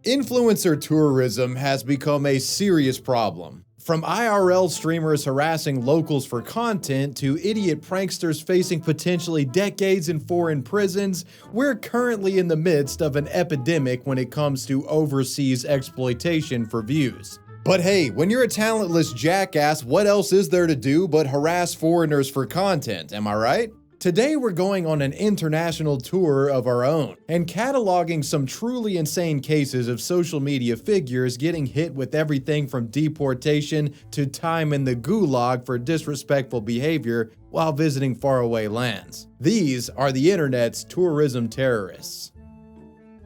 Influencer tourism has become a serious problem. From IRL streamers harassing locals for content to idiot pranksters facing potentially decades in foreign prisons, we're currently in the midst of an epidemic when it comes to overseas exploitation for views. But hey, when you're a talentless jackass, what else is there to do but harass foreigners for content, am I right? Today we're going on an international tour of our own and cataloging some truly insane cases of social media figures getting hit with everything from deportation to time in the gulag for disrespectful behavior while visiting faraway lands. These are the internet's tourism terrorists.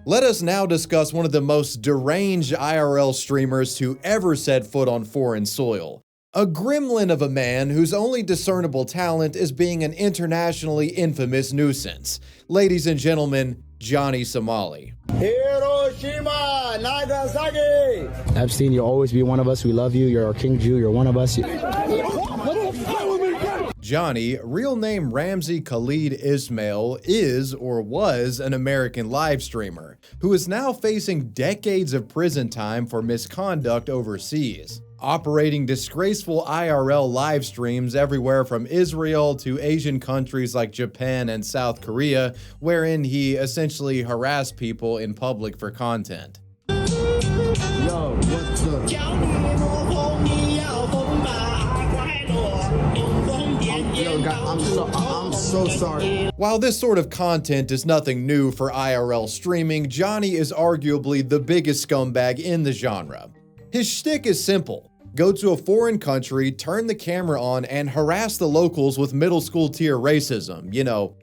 Let us now discuss one of the most deranged IRL streamers to ever set foot on foreign soil. A gremlin of a man whose only discernible talent is being an internationally infamous nuisance. Ladies and gentlemen, Johnny Somali. Hiroshima, Nagasaki! Epstein, you'll always be one of us. We love you. You're our King Jew. You're one of us. Johnny, real name Ramzi Khalid Ismail, is or was an American live streamer who is now facing decades of prison time for misconduct overseas. Operating disgraceful IRL live streams everywhere from Israel to Asian countries like Japan and South Korea, wherein he essentially harassed people in public for content. Yo, what's up? Yo, I'm so sorry. While this sort of content is nothing new for IRL streaming, Johnny is arguably the biggest scumbag in the genre. His shtick is simple. Go to a foreign country, turn the camera on, and harass the locals with middle school tier racism. You know,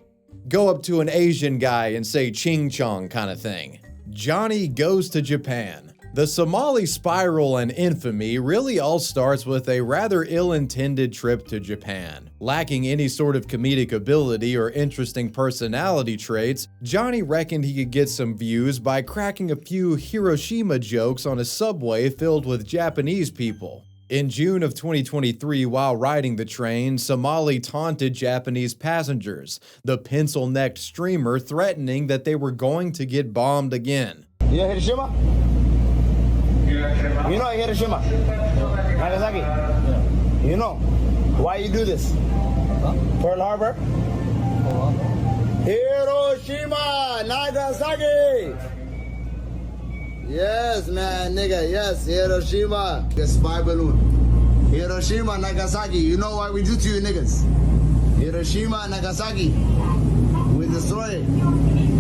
go up to an Asian guy and say ching chong kind of thing. Johnny goes to Japan. The Somali spiral and infamy really all starts with a rather ill-intended trip to Japan. Lacking any sort of comedic ability or interesting personality traits, Johnny reckoned he could get some views by cracking a few Hiroshima jokes on a subway filled with Japanese people. In June of 2023, while riding the train, Somali taunted Japanese passengers, the pencil-necked streamer threatening that they were going to get bombed again. Yeah, Hiroshima? You know Hiroshima, Nagasaki. Yeah. You know why you do this? Pearl Harbor. Hiroshima, Nagasaki. Yes, man, nigga. Yes, Hiroshima. The spy balloon. Hiroshima, Nagasaki. You know what we do to you niggas? Hiroshima, Nagasaki. We destroy it.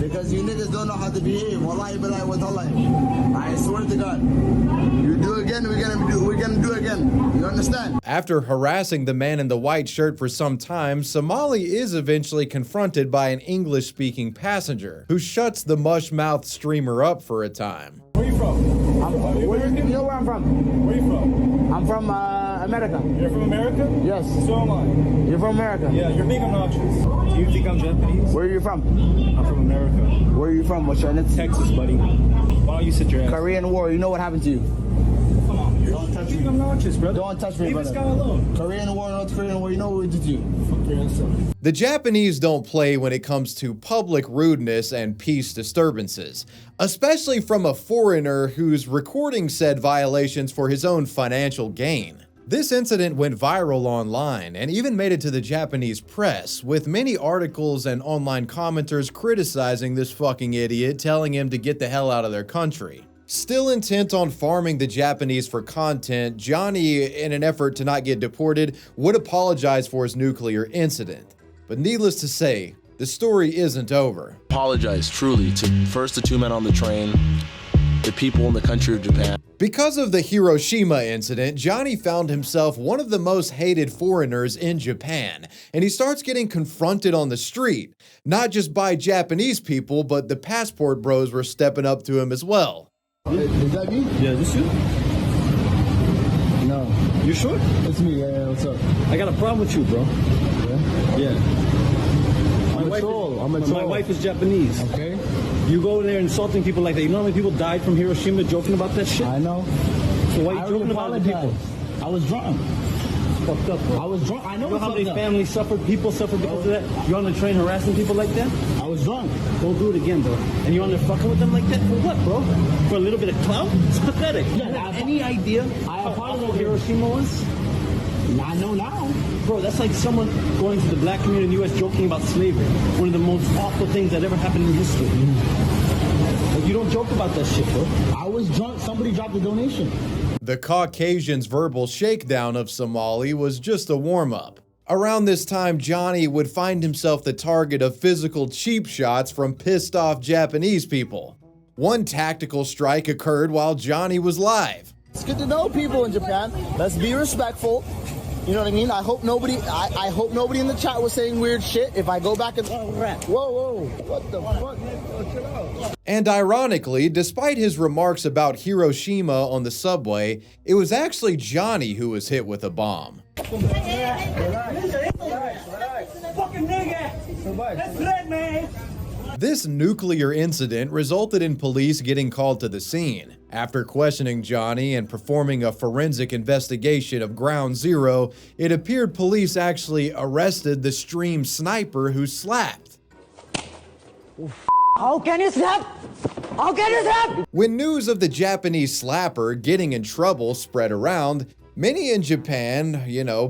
Because you niggas don't know how to behave. Wallahi billahi wa tallahi. I swear to God. You do again, we're gonna do again. You understand? After harassing the man in the white shirt for some time, Somali is eventually confronted by an English-speaking passenger who shuts the mush-mouthed streamer up for a time. Where are you from? You know where I'm from? Where are you from? I'm from America. You're from America? Yes. So am I. You're from America? Yeah, you're being obnoxious. Do you think I'm Japanese? Where are you from? I'm from America. Where are you from? What's your name? Texas, buddy. Why don't you sit your ass? Korean War. You know what happened to you? Come on, don't touch me. I'm obnoxious, brother. Don't touch me, Leave brother. this guy alone. Korean War, North Korean War. You know what we did to you? Fuck your ass up. The Japanese don't play when it comes to public rudeness and peace disturbances, especially from a foreigner who's recording said violations for his own financial gain. This incident went viral online and even made it to the Japanese press, with many articles and online commenters criticizing this fucking idiot, telling him to get the hell out of their country. Still intent on farming the Japanese for content, Johnny, in an effort to not get deported, would apologize for his nuclear incident. But needless to say, the story isn't over. Apologize truly to first the two men on the train, the people in the country of Japan. Because of the Hiroshima incident, Johnny found himself one of the most hated foreigners in Japan, and he starts getting confronted on the street, not just by Japanese people, but the passport bros were stepping up to him as well. Is that me? Yeah, is this you? No. You sure? It's me. Yeah, what's up? I got a problem with you, bro. Yeah? Yeah. I'm a troll. My wife is Japanese. Okay. You go there insulting people like that. You know how many people died from Hiroshima joking about that shit? I know. So why are you joking about the people? I was drunk. Fucked up, bro. I was drunk. I know You know how many fucked up. families suffered, people suffered because of that? You're on the train harassing people like that? I was drunk. Don't do it again, bro. And you're on there fucking with them like that? For what, bro? For a little bit of clout? It's pathetic. You have any idea how awful Hiroshima was? I know now. Bro, that's like someone going to the black community in the U.S. joking about slavery. One of the most awful things that ever happened in history. Like, you don't joke about that shit, bro. I was drunk. Somebody dropped a donation. The Caucasian's verbal shakedown of Somali was just a warm-up. Around this time, Johnny would find himself the target of physical cheap shots from pissed-off Japanese people. One tactical strike occurred while Johnny was live. It's good to know people in Japan. Let's be respectful. You know what I mean? I hope nobody in the chat was saying weird shit. If I go back and whoa, what the fuck? Chill out. And ironically, despite his remarks about Hiroshima on the subway, it was actually Johnny who was hit with a bomb. Fucking nigga! That's red, man! This nuclear incident resulted in police getting called to the scene. After questioning Johnny and performing a forensic investigation of Ground Zero, it appeared police actually arrested the stream sniper who slapped. How can you slap? How can you slap? When news of the Japanese slapper getting in trouble spread around, many in Japan,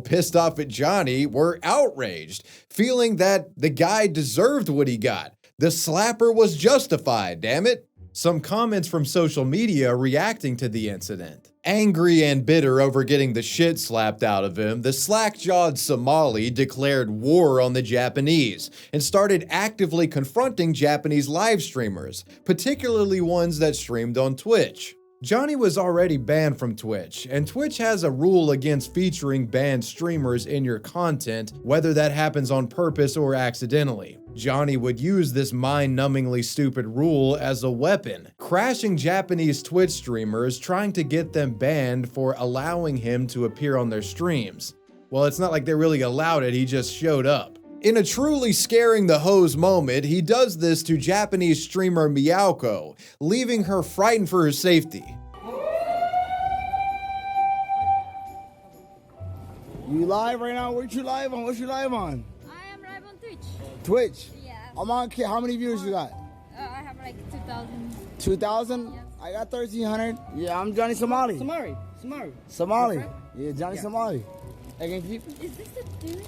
pissed off at Johnny, were outraged, feeling that the guy deserved what he got. The slapper was justified, damn it. Some comments from social media reacting to the incident. Angry and bitter over getting the shit slapped out of him, the slack-jawed Somali declared war on the Japanese and started actively confronting Japanese live streamers, particularly ones that streamed on Twitch. Johnny was already banned from Twitch, and Twitch has a rule against featuring banned streamers in your content, whether that happens on purpose or accidentally. Johnny would use this mind-numbingly stupid rule as a weapon, crashing Japanese Twitch streamers, trying to get them banned for allowing him to appear on their streams. Well, it's not like they really allowed it, he just showed up. In a truly scaring the hose moment, he does this to Japanese streamer Miyako, leaving her frightened for her safety. You live right now? What you live on? What you live on? I am live on Twitch. Twitch? Yeah. I'm on. How many viewers you got? I have like 2,000. 2,000? Yes. I got 1,300. Yeah, I'm Johnny Somali. Somali. Yeah, Johnny Somali. Is this the dude?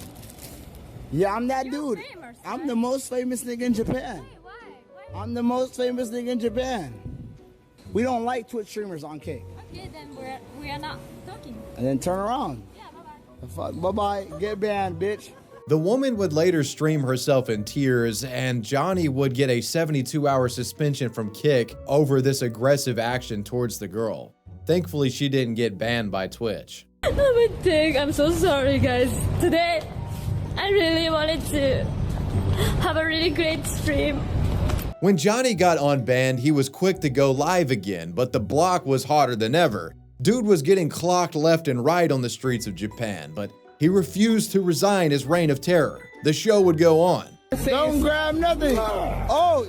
Yeah, I'm that You're dude. famous, I'm right? the most famous nigga in Japan. Why? I'm the most famous nigga in Japan. We don't like Twitch streamers on Cake. Okay, then we are not talking. And then turn around. Yeah, bye-bye. Bye-bye. Get banned, bitch. The woman would later stream herself in tears, and Johnny would get a 72-hour suspension from Kick over this aggressive action towards the girl. Thankfully, she didn't get banned by Twitch. I'm a dick. I'm so sorry, guys. Today, I really wanted to have a really great stream. When Johnny got unbanned, he was quick to go live again, but the block was hotter than ever. Dude was getting clocked left and right on the streets of Japan, but he refused to resign his reign of terror. The show would go on. Don't grab nothing. Oh.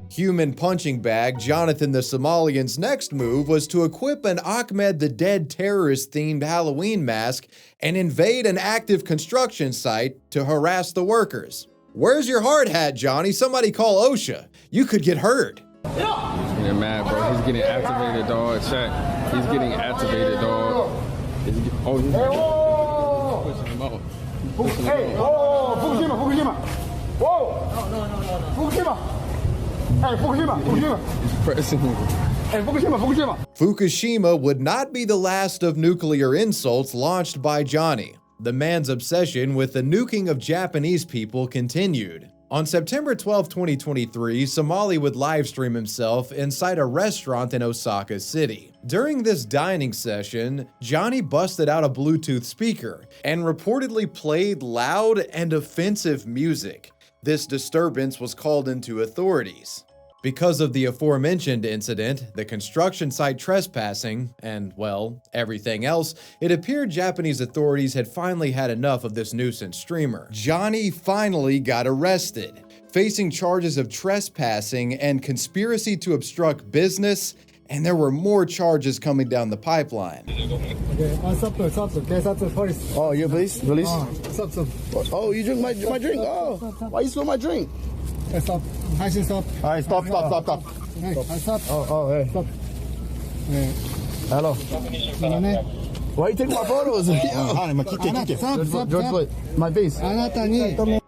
Human punching bag, Jonathan the Somalian's next move was to equip an Ahmed the Dead terrorist-themed Halloween mask and invade an active construction site to harass the workers. Where's your hard hat, Johnny? Somebody call OSHA. You could get hurt. He's getting mad, bro. He's getting activated, dog. Check. He's getting activated, dog. He's pushing him out. Hey, Fukushima. Whoa. No. Fukushima. Hey, Fukushima. He's pressing him. Hey, Fukushima. Fukushima would not be the last of nuclear insults launched by Johnny. The man's obsession with the nuking of Japanese people continued. On September 12, 2023, Somali would livestream himself inside a restaurant in Osaka City. During this dining session, Johnny busted out a Bluetooth speaker and reportedly played loud and offensive music. This disturbance was called into authorities. Because of the aforementioned incident, the construction site trespassing, and, well, everything else, it appeared Japanese authorities had finally had enough of this nuisance streamer. Johnny finally got arrested, facing charges of trespassing and conspiracy to obstruct business and there were more charges coming down the pipeline. Oh, you police? Release? Oh, you drink my drink? Oh, why you spill my drink? Stop. I say stop. All right, stop. Stop. Oh, hey. Stop. Hello. Why you taking my photos? George, my face.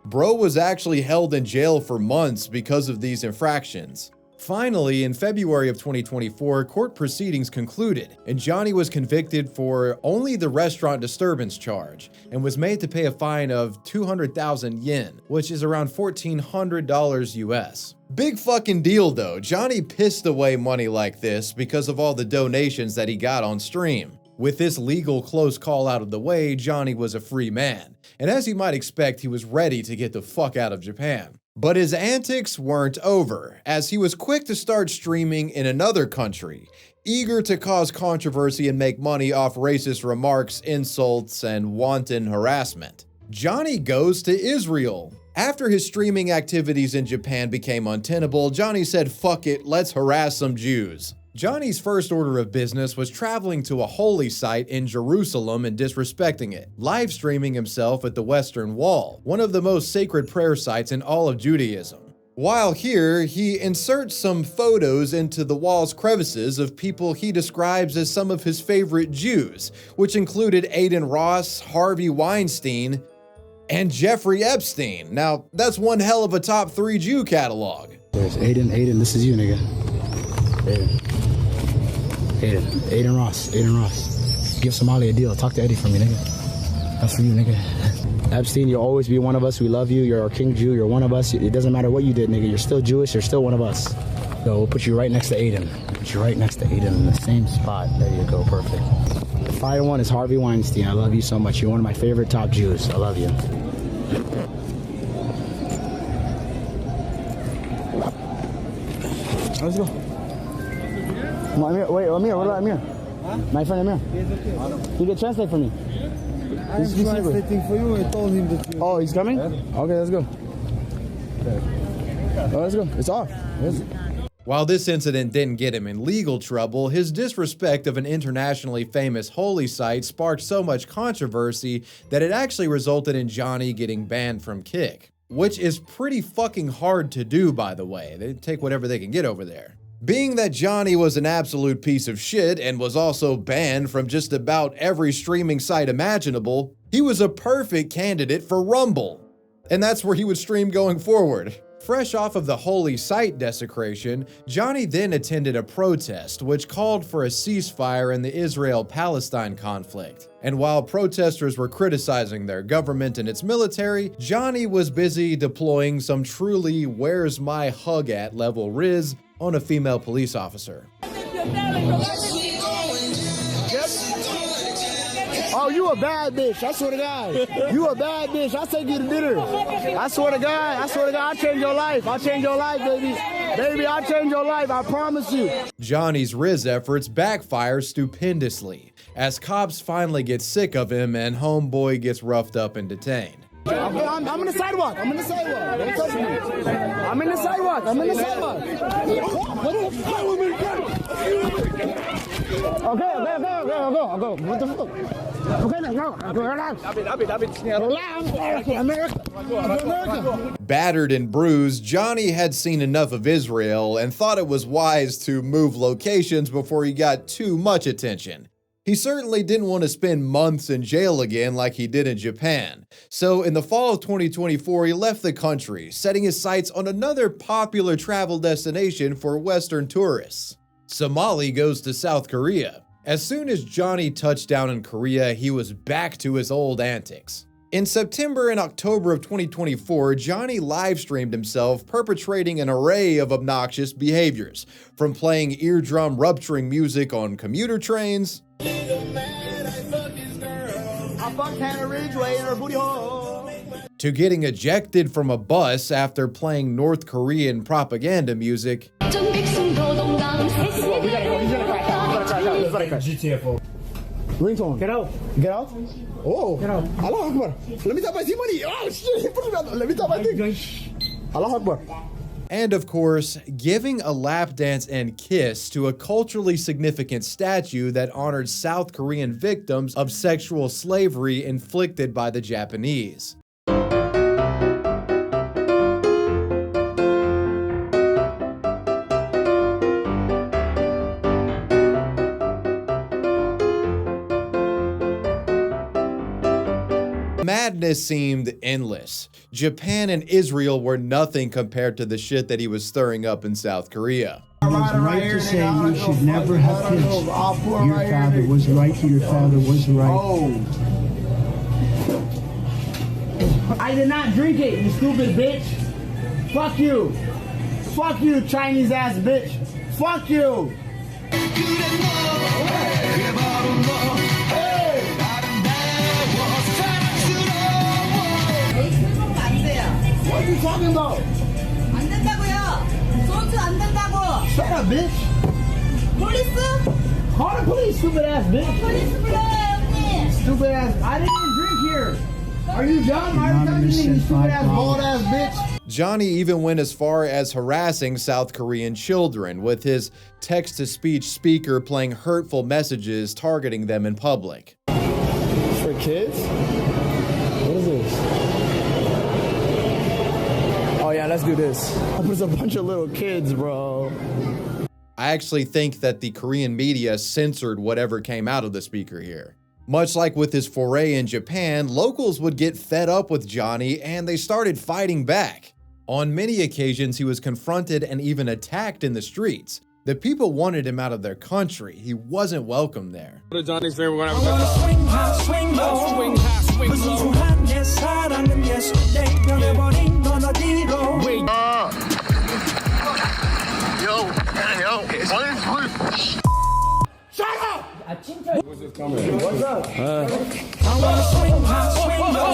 Bro was actually held in jail for months because of these infractions. Finally, in February of 2024, court proceedings concluded, and Johnny was convicted for only the restaurant disturbance charge and was made to pay a fine of 200,000 yen, which is around $1,400 US. Big fucking deal though. Johnny pissed away money like this because of all the donations that he got on stream. With this legal close call out of the way, Johnny was a free man, and as you might expect, he was ready to get the fuck out of Japan. But his antics weren't over, as he was quick to start streaming in another country, eager to cause controversy and make money off racist remarks, insults, and wanton harassment. Johnny goes to Israel. After his streaming activities in Japan became untenable, Johnny said, "Fuck it, let's harass some Jews." Johnny's first order of business was traveling to a holy site in Jerusalem and disrespecting it, live streaming himself at the Western Wall, one of the most sacred prayer sites in all of Judaism. While here, he inserts some photos into the wall's crevices of people he describes as some of his favorite Jews, which included Adin Ross, Harvey Weinstein, and Jeffrey Epstein. Now, that's one hell of a top 3 Jew catalog. There's Adin, this is you, nigga. Adin Ross. Give Somali a deal. Talk to Eddie for me, nigga. That's for you, nigga. Epstein, you'll always be one of us. We love you. You're our king Jew. You're one of us. It doesn't matter what you did, nigga. You're still Jewish. You're still one of us. So we'll put you right next to Adin. In the same spot. There you go. Perfect. The fire one is Harvey Weinstein. I love you so much. You're one of my favorite top Jews. I love you. Let's go. Amir, wait, Amir, what about Amir? Huh? My friend Amir. You can translate for me. I'm translating for you. I told him that you... Oh, he's coming? Okay, let's go. Oh, let's go. It's off. While this incident didn't get him in legal trouble, his disrespect of an internationally famous holy site sparked so much controversy that it actually resulted in Johnny getting banned from Kick. Which is pretty fucking hard to do, by the way. They take whatever they can get over there. Being that Johnny was an absolute piece of shit and was also banned from just about every streaming site imaginable, he was a perfect candidate for Rumble. And that's where he would stream going forward. Fresh off of the holy site desecration, Johnny then attended a protest which called for a ceasefire in the Israel-Palestine conflict. And while protesters were criticizing their government and its military, Johnny was busy deploying some truly where's my hug at level riz on a female police officer. Oh, you a bad bitch. I swear to God. You a bad bitch. I'll take you to dinner. I swear to God, I'll change your life. I'll change your life, baby. Baby, I'll change your life. I promise you. Johnny's riz efforts backfire stupendously, as cops finally get sick of him and homeboy gets roughed up and detained. I'm in the sidewalk. Don't touch me. I'm in the sidewalk. What the fuck with me? Okay. I'll go. What the fuck? Okay, let's go. Battered and bruised, Johnny had seen enough of Israel and thought it was wise to move locations before he got too much attention. He certainly didn't want to spend months in jail again like he did in Japan. So in the fall of 2024, he left the country, setting his sights on another popular travel destination for Western tourists. Somali goes to South Korea. As soon as Johnny touched down in Korea, he was back to his old antics. In September and October of 2024, Johnny live-streamed himself perpetrating an array of obnoxious behaviors, from playing eardrum rupturing music on commuter trains, to getting ejected from a bus after playing North Korean propaganda music, Ringtone. Get out. Oh. Get out. Allah Akbar. Let me tap my money. Oh shit. Let me tap my thing. Allah Akbar. And of course, giving a lap dance and kiss to a culturally significant statue that honored South Korean victims of sexual slavery inflicted by the Japanese. Madness seemed endless. Japan and Israel were nothing compared to the shit that he was stirring up in South Korea. It was right to say you should never have kids. Your father was right, your father was right. I did not drink it, you stupid bitch. Fuck you. Fuck you, Chinese ass bitch. Fuck you. What are you talking about? 안 된다고요. 소주 안 된다고. Shut up, bitch. Police? Call the police, stupid ass bitch. Police 불러요, 형님. Stupid ass. I didn't even drink here. Are you dumb? Why are you touching me, you stupid ass, bald ass bitch? Johnny even went as far as harassing South Korean children, with his text-to-speech speaker playing hurtful messages targeting them in public. For kids? What is this? Oh yeah, let's do this. There's a bunch of little kids, bro. I actually think that the Korean media censored whatever came out of the speaker here. Much like with his foray in Japan, locals would get fed up with Johnny and they started fighting back. On many occasions, he was confronted and even attacked in the streets. The people wanted him out of their country. He wasn't welcome there. Go to Johnny's favorite, we're gonna have a swing high, swing low. Swing high, swing low. Shut up! What's this coming? What's up? I wanna swing high, swing low.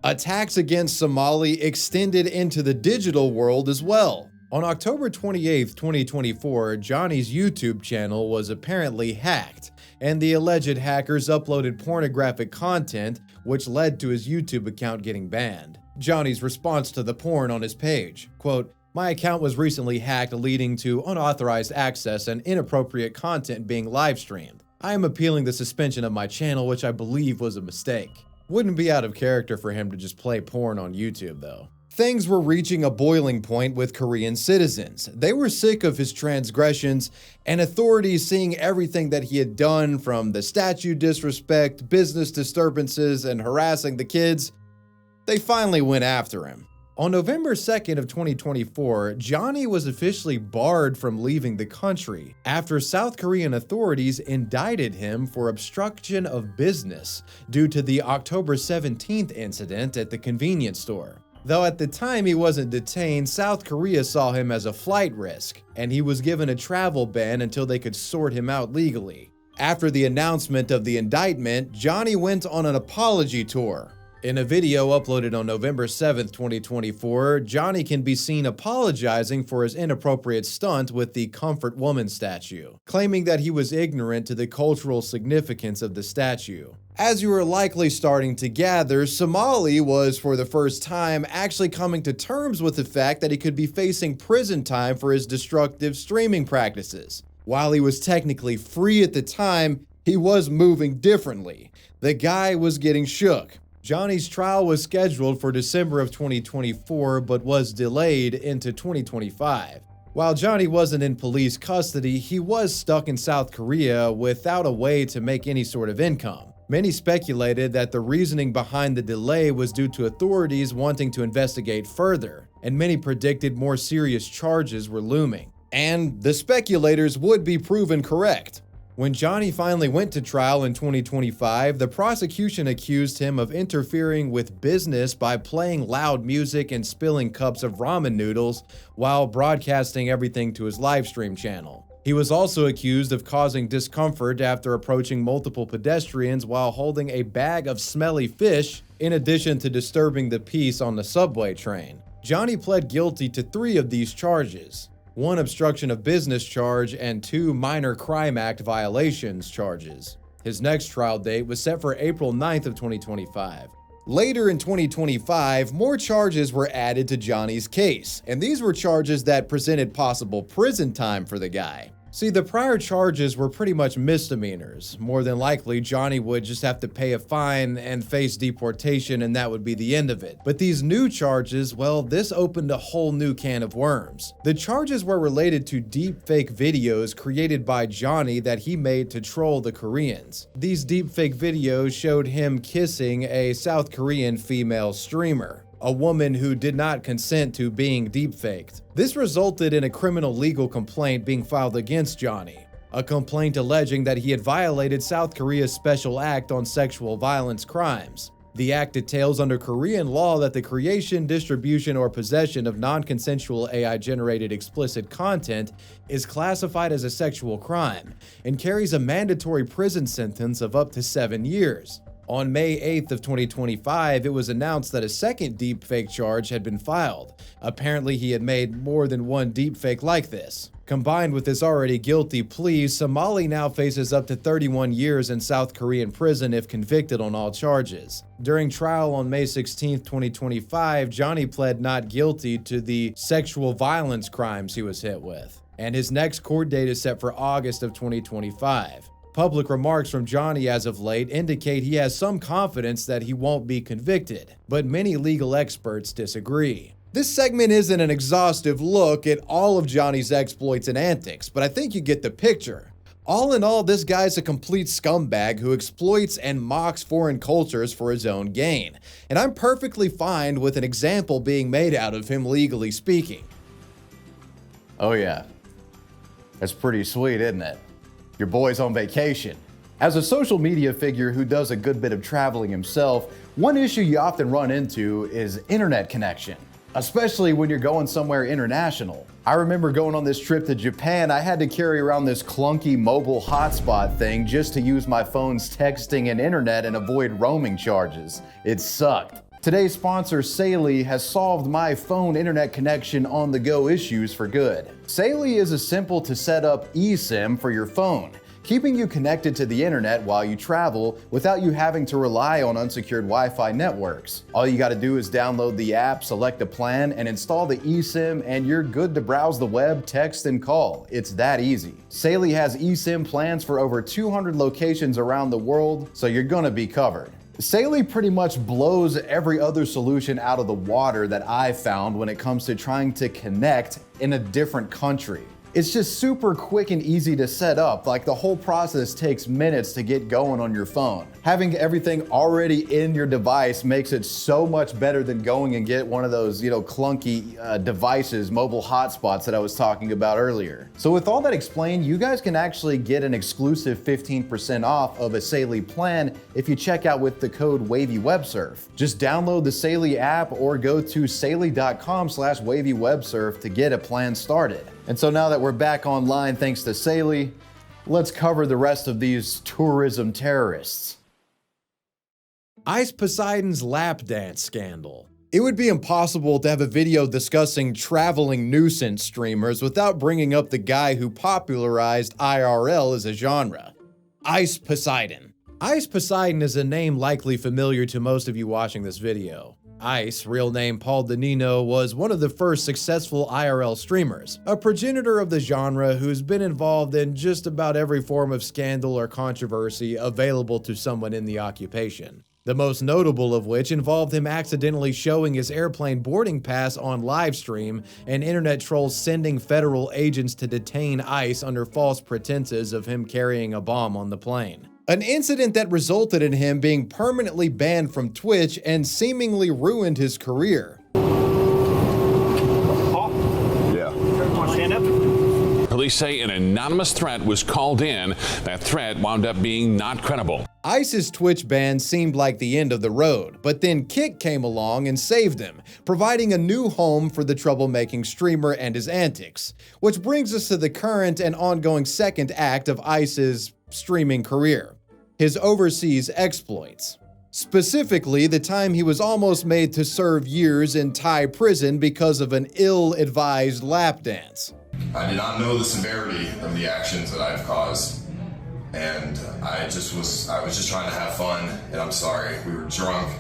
Attacks against Somali extended into the digital world as well. On October 28, 2024, Johnny's YouTube channel was apparently hacked, and the alleged hackers uploaded pornographic content, which led to his YouTube account getting banned. Johnny's response to the porn on his page, quote, "My account was recently hacked, leading to unauthorized access and inappropriate content being live streamed. I am appealing the suspension of my channel, which I believe was a mistake." Wouldn't be out of character for him to just play porn on YouTube, though. Things were reaching a boiling point with Korean citizens. They were sick of his transgressions, and authorities, seeing everything that he had done, from the statue disrespect, business disturbances, and harassing the kids, they finally went after him. On November 2nd of 2024, Johnny was officially barred from leaving the country after South Korean authorities indicted him for obstruction of business due to the October 17th incident at the convenience store. Though at the time he wasn't detained, South Korea saw him as a flight risk, and he was given a travel ban until they could sort him out legally. After the announcement of the indictment, Johnny went on an apology tour. In a video uploaded on November 7th, 2024, Johnny can be seen apologizing for his inappropriate stunt with the Comfort Woman statue, claiming that he was ignorant to the cultural significance of the statue. As you are likely starting to gather, Somali was, for the first time, actually coming to terms with the fact that he could be facing prison time for his destructive streaming practices. While he was technically free at the time, he was moving differently. The guy was getting shook. Johnny's trial was scheduled for December of 2024, but was delayed into 2025. While Johnny wasn't in police custody, he was stuck in South Korea without a way to make any sort of income. Many speculated that the reasoning behind the delay was due to authorities wanting to investigate further, and many predicted more serious charges were looming. And the speculators would be proven correct. When Johnny finally went to trial in 2025, the prosecution accused him of interfering with business by playing loud music and spilling cups of ramen noodles while broadcasting everything to his livestream channel. He was also accused of causing discomfort after approaching multiple pedestrians while holding a bag of smelly fish, in addition to disturbing the peace on the subway train. Johnny pled guilty to 3 of these charges: 1 obstruction of business charge and 2 minor crime act violations charges. His next trial date was set for April 9th of 2025. Later in 2025, more charges were added to Johnny's case, and these were charges that presented possible prison time for the guy. See, the prior charges were pretty much misdemeanors. More than likely, Johnny would just have to pay a fine and face deportation, and that would be the end of it. But these new charges, well, this opened a whole new can of worms. The charges were related to deepfake videos created by Johnny that he made to troll the Koreans. These deepfake videos showed him kissing a South Korean female streamer, a woman who did not consent to being deepfaked. This resulted in a criminal legal complaint being filed against Johnny, a complaint alleging that he had violated South Korea's Special Act on Sexual Violence Crimes. The act details under Korean law that the creation, distribution, or possession of non-consensual AI-generated explicit content is classified as a sexual crime and carries a mandatory prison sentence of up to 7 years. On May 8th of 2025, it was announced that a second deepfake charge had been filed. Apparently, he had made more than one deepfake like this. Combined with his already guilty plea, Somali now faces up to 31 years in South Korean prison if convicted on all charges. During trial on May 16, 2025, Johnny pled not guilty to the sexual violence crimes he was hit with, and his next court date is set for August of 2025. Public remarks from Johnny as of late indicate he has some confidence that he won't be convicted, but many legal experts disagree. This segment isn't an exhaustive look at all of Johnny's exploits and antics, but I think you get the picture. All in all, this guy's a complete scumbag who exploits and mocks foreign cultures for his own gain, and I'm perfectly fine with an example being made out of him legally speaking. Oh yeah, that's pretty sweet, isn't it? Your boy's on vacation. As a social media figure who does a good bit of traveling himself, one issue you often run into is internet connection, especially when you're going somewhere international. I remember going on this trip to Japan, I had to carry around this clunky mobile hotspot thing just to use my phone's texting and internet and avoid roaming charges. It sucked. Today's sponsor, Saily, has solved my phone internet connection on-the-go issues for good. Saily is a simple to set up eSIM for your phone, keeping you connected to the internet while you travel without you having to rely on unsecured Wi-Fi networks. All you gotta do is download the app, select a plan, and install the eSIM, and you're good to browse the web, text, and call. It's that easy. Saily has eSIM plans for over 200 locations around the world, so you're gonna be covered. Saily pretty much blows every other solution out of the water that I've found when it comes to trying to connect in a different country. It's just super quick and easy to set up, like the whole process takes minutes to get going on your phone. Having everything already in your device makes it so much better than going and get one of those, clunky devices, mobile hotspots that I was talking about earlier. So with all that explained, you guys can actually get an exclusive 15% off of a Saily plan if you check out with the code WavyWebSurf. Just download the Saily app or go to saily.com/WavyWebSurf to get a plan started. And so now that we're back online thanks to Saily, let's cover the rest of these tourism terrorists. Ice Poseidon's lap dance scandal. It would be impossible to have a video discussing traveling nuisance streamers without bringing up the guy who popularized IRL as a genre. Ice Poseidon. Ice Poseidon is a name likely familiar to most of you watching this video. Ice, real name Paul Danino, was one of the first successful IRL streamers, a progenitor of the genre who's been involved in just about every form of scandal or controversy available to someone in the occupation. The most notable of which involved him accidentally showing his airplane boarding pass on livestream and internet trolls sending federal agents to detain Ice under false pretenses of him carrying a bomb on the plane. An incident that resulted in him being permanently banned from Twitch and seemingly ruined his career. Police say an anonymous threat was called in. That threat wound up being not credible. Ice's Twitch ban seemed like the end of the road, but then Kick came along and saved him, providing a new home for the troublemaking streamer and his antics. Which brings us to the current and ongoing second act of Ice's streaming career, his overseas exploits. Specifically, the time he was almost made to serve years in Thai prison because of an ill-advised lap dance. I did not know the severity of the actions that I've caused. and I was just trying to have fun, and I'm sorry. We were drunk.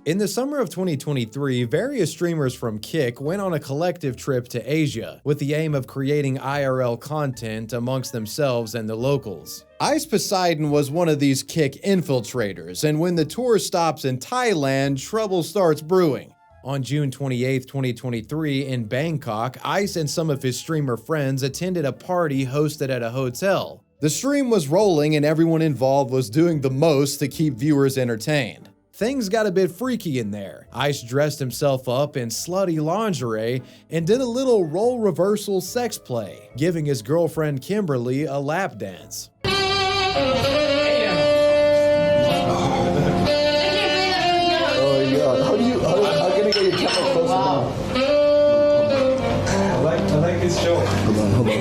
In the summer of 2023, various streamers from Kick went on a collective trip to Asia with the aim of creating IRL content amongst themselves and the locals. Ice Poseidon was one of these Kick infiltrators, and when the tour stops in Thailand, trouble starts brewing. On June 28, 2023, in Bangkok, Ice and some of his streamer friends attended a party hosted at a hotel. The stream was rolling and everyone involved was doing the most to keep viewers entertained. Things got a bit freaky in there. Ice dressed himself up in slutty lingerie and did a little role reversal sex play, giving his girlfriend Kimberly a lap dance. Oh yeah, how can I get your camera close enough? I like this show. Hold on.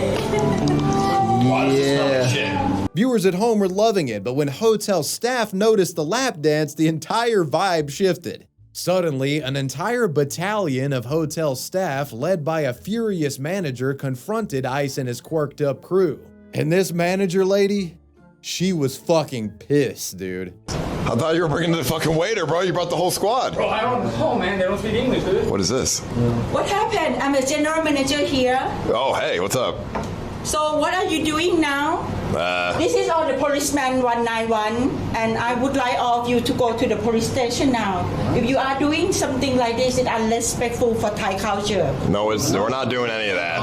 Yeah. Viewers at home were loving it, but when hotel staff noticed the lap dance, the entire vibe shifted. Suddenly, an entire battalion of hotel staff, led by a furious manager, confronted Ice and his quirked up crew. And this manager lady, she was fucking pissed, dude. I thought you were bringing the fucking waiter, bro. You brought the whole squad. Bro, I don't know, man. They don't speak English, dude. What is this? What happened? I'm a general manager here. Oh, hey, what's up? So what are you doing now? This is all the policeman 191, and I would like all of you to go to the police station now. If you are doing something like this, it's unrespectful for Thai culture. No, we're not doing any of that.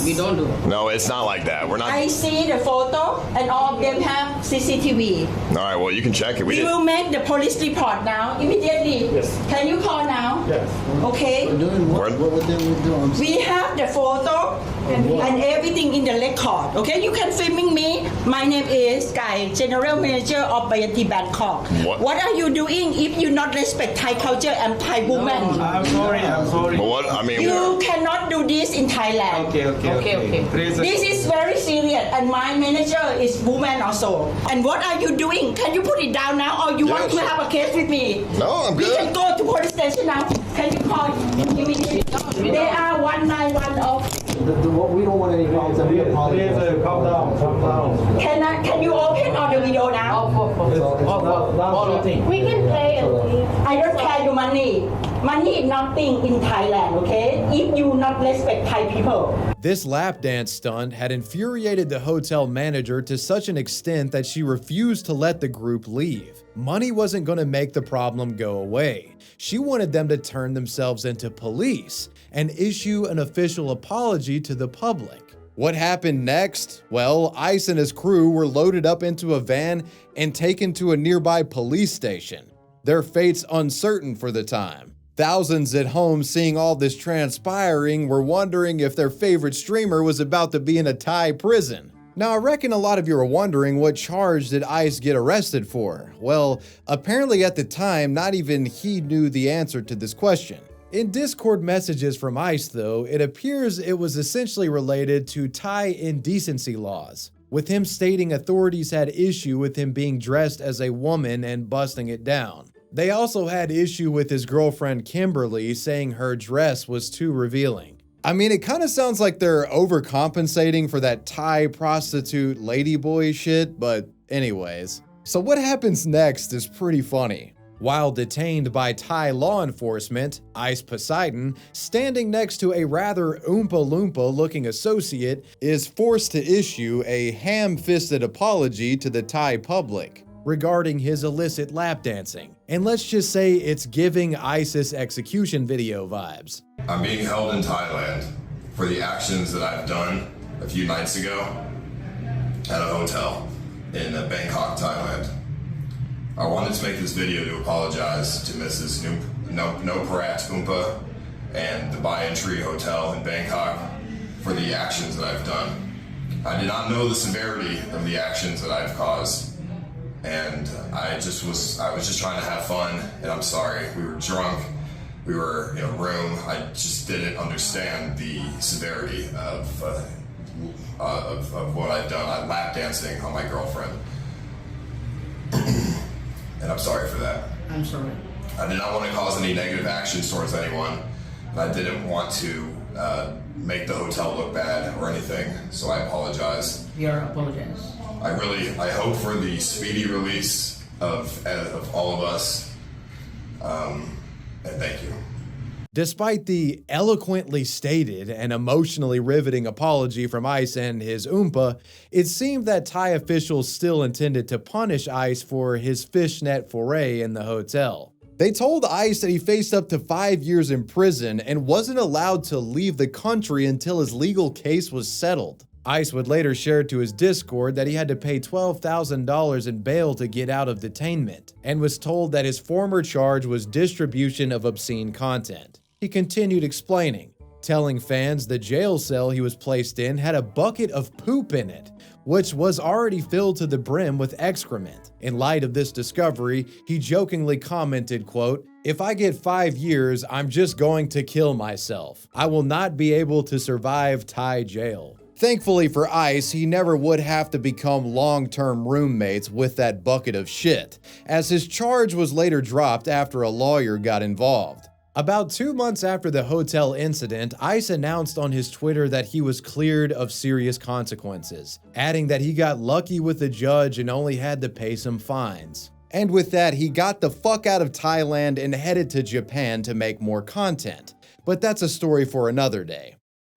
We don't do. No, it's not like that. We're not. I see the photo, and all of them have CCTV. All right, well, you can check it. We will make the police report now, immediately. Yes. Can you call now? Yes. Okay. What would they do? We have the photo and everything in the record. Okay, you can filming me. My name is Kai, General Manager of Vitaly Bangkok. What are you doing if you not respect Thai culture and Thai women? No, I'm sorry. But what, I mean, You cannot do this in Thailand. Okay. This is very serious, and my manager is woman also. And what are you doing? Can you put it down now, or you want to have a case with me? No, I'm good. We can go to police station now. Can you call immediately? They are 191 of. We don't want any problems. Please calm down. Can you open all the video now? We can play and leave. I don't care your money. Money is nothing in Thailand, okay? If you not respect Thai people. This lap dance stunt had infuriated the hotel manager to such an extent that she refused to let the group leave. Money wasn't going to make the problem go away. She wanted them to turn themselves into police and issue an official apology to the public. What happened next? Well, Ice and his crew were loaded up into a van and taken to a nearby police station. Their fates uncertain for the time. Thousands at home seeing all this transpiring were wondering if their favorite streamer was about to be in a Thai prison. Now, I reckon a lot of you are wondering, what charge did Ice get arrested for? Well, apparently at the time, not even he knew the answer to this question. In Discord messages from Ice, though, it appears it was essentially related to Thai indecency laws, with him stating authorities had issue with him being dressed as a woman and busting it down. They also had issue with his girlfriend Kimberly, saying her dress was too revealing. I mean, it kind of sounds like they're overcompensating for that Thai prostitute ladyboy shit, but anyways. So what happens next is pretty funny. While detained by Thai law enforcement, Ice Poseidon, standing next to a rather Oompa Loompa looking associate, is forced to issue a ham-fisted apology to the Thai public regarding his illicit lap dancing. And let's just say it's giving ISIS execution video vibes. I'm being held in Thailand for the actions that I've done a few nights ago at a hotel in Bangkok, Thailand. I wanted to make this video to apologize to Mrs. Noparat Oompa and the Bayan Tree Hotel in Bangkok for the actions that I've done. I did not know the severity of the actions that I've caused, and I was just trying to have fun, and I'm sorry. We were drunk, we were in a room. I just didn't understand the severity of what I've done. I'm lap dancing on my girlfriend. And I'm sorry for that. I'm sorry. I did not want to cause any negative actions towards anyone, and I didn't want to make the hotel look bad or anything, so I apologize. You're apologize. I hope for the speedy release of all of us, and thank you. Despite the eloquently stated and emotionally riveting apology from ICE and his Oompa, it seemed that Thai officials still intended to punish ICE for his fishnet foray in the hotel. They told ICE that he faced up to 5 years in prison and wasn't allowed to leave the country until his legal case was settled. ICE would later share to his Discord that he had to pay $12,000 in bail to get out of detainment, and was told that his former charge was distribution of obscene content. He continued explaining, telling fans the jail cell he was placed in had a bucket of poop in it, which was already filled to the brim with excrement. In light of this discovery, he jokingly commented, quote, "If I get 5 years, I'm just going to kill myself. I will not be able to survive Thai jail." Thankfully for ICE, he never would have to become long-term roommates with that bucket of shit, as his charge was later dropped after a lawyer got involved. About 2 months after the hotel incident, ICE announced on his Twitter that he was cleared of serious consequences, adding that he got lucky with the judge and only had to pay some fines. And with that, he got the fuck out of Thailand and headed to Japan to make more content. But that's a story for another day.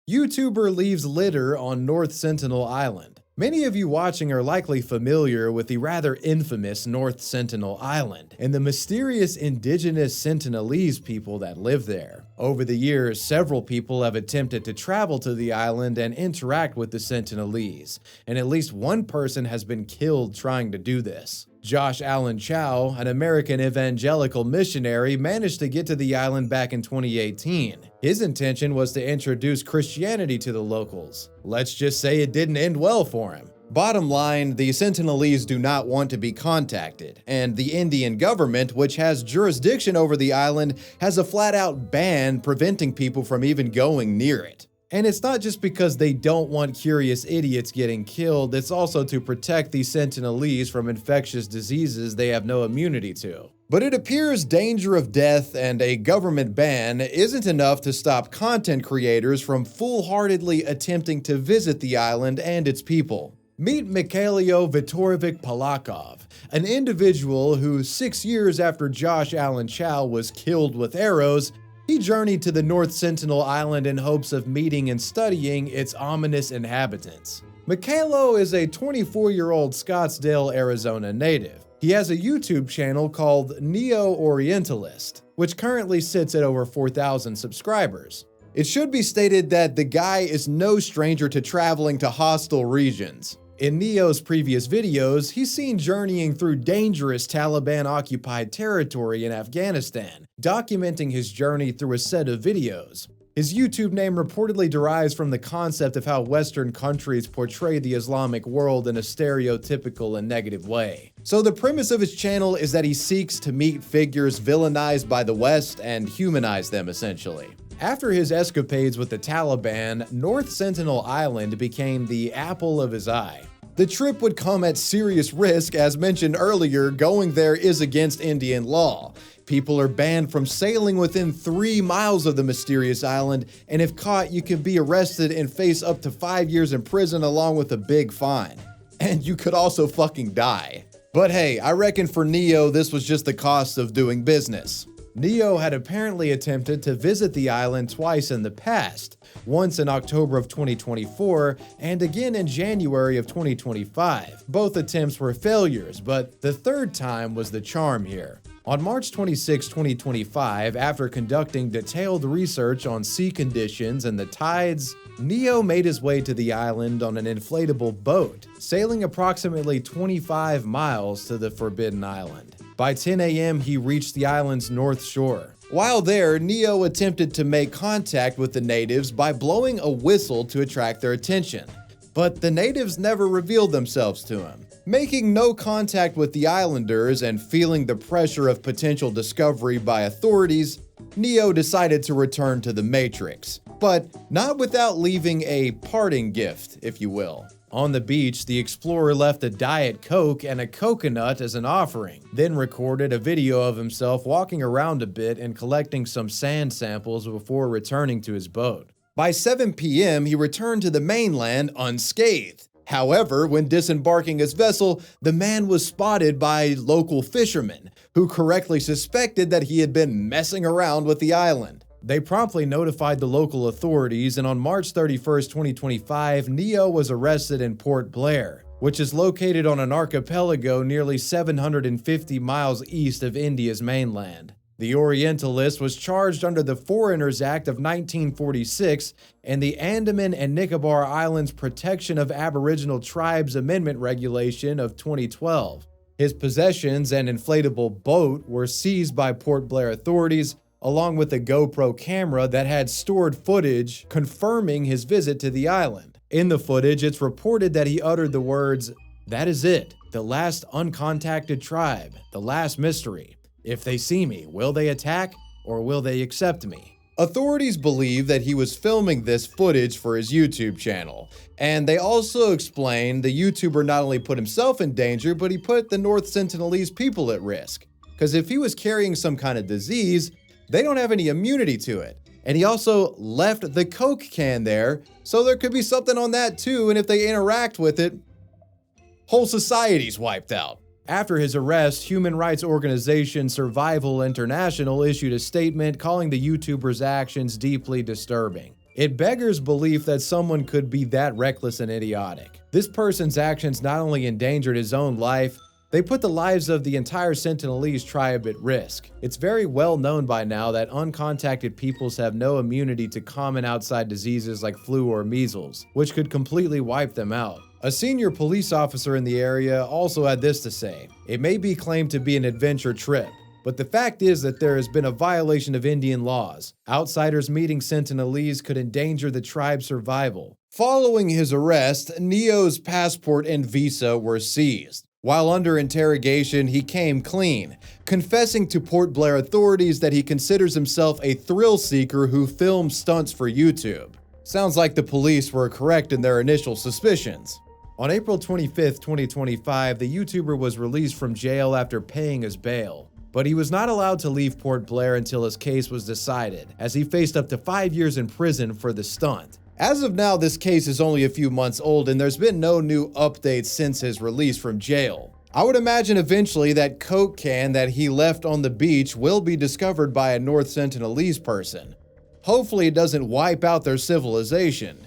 YouTuber leaves litter on North Sentinel Island. Many of you watching are likely familiar with the rather infamous North Sentinel Island and the mysterious indigenous Sentinelese people that live there. Over the years, several people have attempted to travel to the island and interact with the Sentinelese, and at least one person has been killed trying to do this. Josh Allen Chow, an American evangelical missionary, managed to get to the island back in 2018. His intention was to introduce Christianity to the locals. Let's just say it didn't end well for him. Bottom line, the Sentinelese do not want to be contacted, and the Indian government, which has jurisdiction over the island, has a flat-out ban preventing people from even going near it. And it's not just because they don't want curious idiots getting killed, it's also to protect the Sentinelese from infectious diseases they have no immunity to. But it appears danger of death and a government ban isn't enough to stop content creators from full-heartedly attempting to visit the island and its people. Meet Mikhailo Vitorovic Polakov, an individual who 6 years after Josh Allen Chow was killed with arrows, he journeyed to the North Sentinel Island in hopes of meeting and studying its ominous inhabitants. Mikhailo is a 24-year-old Scottsdale, Arizona native. He has a YouTube channel called Neo-Orientalist, which currently sits at over 4,000 subscribers. It should be stated that the guy is no stranger to traveling to hostile regions. In Neo's previous videos, he's seen journeying through dangerous Taliban-occupied territory in Afghanistan, documenting his journey through a set of videos. His YouTube name reportedly derives from the concept of how Western countries portray the Islamic world in a stereotypical and negative way. So the premise of his channel is that he seeks to meet figures villainized by the West and humanize them, essentially. After his escapades with the Taliban, North Sentinel Island became the apple of his eye. The trip would come at serious risk. As mentioned earlier, going there is against Indian law. People are banned from sailing within 3 miles of the mysterious island, and if caught, you can be arrested and face up to 5 years in prison along with a big fine. And you could also fucking die. But hey, I reckon for Neo, this was just the cost of doing business. Neo had apparently attempted to visit the island twice in the past, once in October of 2024 and again in January of 2025. Both attempts were failures, but the third time was the charm here. On March 26, 2025, after conducting detailed research on sea conditions and the tides, Neo made his way to the island on an inflatable boat, sailing approximately 25 miles to the Forbidden Island. By 10 a.m., he reached the island's north shore. While there, Neo attempted to make contact with the natives by blowing a whistle to attract their attention. But the natives never revealed themselves to him. Making no contact with the islanders and feeling the pressure of potential discovery by authorities, Neo decided to return to the Matrix. But not without leaving a parting gift, if you will. On the beach, the explorer left a Diet Coke and a coconut as an offering, then recorded a video of himself walking around a bit and collecting some sand samples before returning to his boat. By 7 p.m., he returned to the mainland unscathed. However, when disembarking his vessel, the man was spotted by local fishermen, who correctly suspected that he had been messing around with the island. They promptly notified the local authorities, and on March 31st, 2025, Neo was arrested in Port Blair, which is located on an archipelago nearly 750 miles east of India's mainland. The Orientalist was charged under the Foreigners Act of 1946 and the Andaman and Nicobar Islands Protection of Aboriginal Tribes Amendment Regulation of 2012. His possessions and inflatable boat were seized by Port Blair authorities, along with a GoPro camera that had stored footage confirming his visit to the island. In the footage, it's reported that he uttered the words, "That is it, the last uncontacted tribe, the last mystery. If they see me, will they attack or will they accept me?" Authorities believe that he was filming this footage for his YouTube channel, and they also explain the YouTuber not only put himself in danger, but he put the North Sentinelese people at risk. Because if he was carrying some kind of disease, they don't have any immunity to it. And he also left the Coke can there, so there could be something on that too, and if they interact with it, whole society's wiped out. After his arrest, human rights organization Survival International issued a statement calling the YouTuber's actions deeply disturbing. It beggars belief that someone could be that reckless and idiotic. This person's actions not only endangered his own life, they put the lives of the entire Sentinelese tribe at risk. It's very well known by now that uncontacted peoples have no immunity to common outside diseases like flu or measles, which could completely wipe them out. A senior police officer in the area also had this to say: "It may be claimed to be an adventure trip, but the fact is that there has been a violation of Indian laws. Outsiders meeting Sentinelese could endanger the tribe's survival." Following his arrest, Neo's passport and visa were seized. While under interrogation, he came clean, confessing to Port Blair authorities that he considers himself a thrill seeker who films stunts for YouTube. Sounds like the police were correct in their initial suspicions. On April 25th, 2025, the YouTuber was released from jail after paying his bail. But he was not allowed to leave Port Blair until his case was decided, as he faced up to 5 years in prison for the stunt. As of now, this case is only a few months old and there's been no new updates since his release from jail. I would imagine eventually that Coke can that he left on the beach will be discovered by a North Sentinelese person. Hopefully it doesn't wipe out their civilization.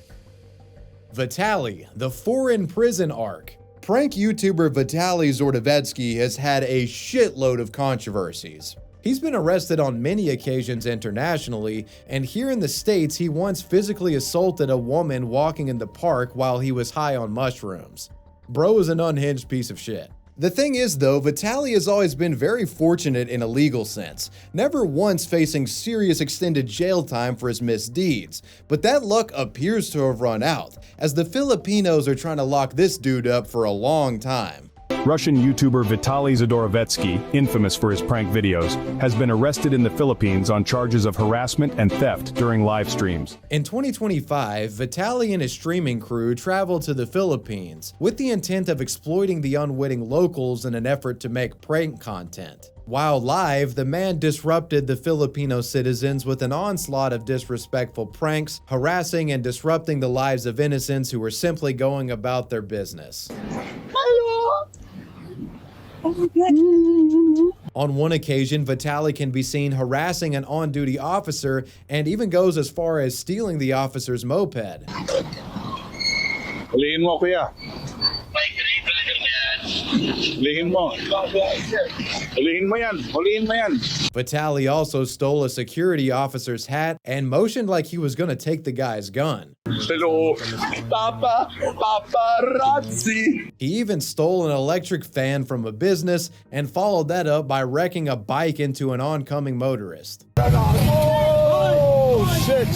Vitaly, the Foreign Prison Arc. Prank YouTuber Vitaly Zordovetsky has had a shitload of controversies. He's been arrested on many occasions internationally, and here in the States, he once physically assaulted a woman walking in the park while he was high on mushrooms. Bro is an unhinged piece of shit. The thing is though, Vitaly has always been very fortunate in a legal sense, never once facing serious extended jail time for his misdeeds. But that luck appears to have run out, as the Filipinos are trying to lock this dude up for a long time. Russian YouTuber Vitaly Zordovetsky, infamous for his prank videos, has been arrested in the Philippines on charges of harassment and theft during live streams. In 2025, Vitaly and his streaming crew traveled to the Philippines with the intent of exploiting the unwitting locals in an effort to make prank content. While live, the man disrupted the Filipino citizens with an onslaught of disrespectful pranks, harassing and disrupting the lives of innocents who were simply going about their business. On one occasion, Vitaly can be seen harassing an on-duty officer and even goes as far as stealing the officer's moped. Hulihin mo, kuya. Hulihin mo. Hulihin mo yan. Hulihin mo yan. Vitaly also stole a security officer's hat and motioned like he was gonna take the guy's gun. Hello, paparazzi. He even stole an electric fan from a business and followed that up by wrecking a bike into an oncoming motorist. Oh, shit.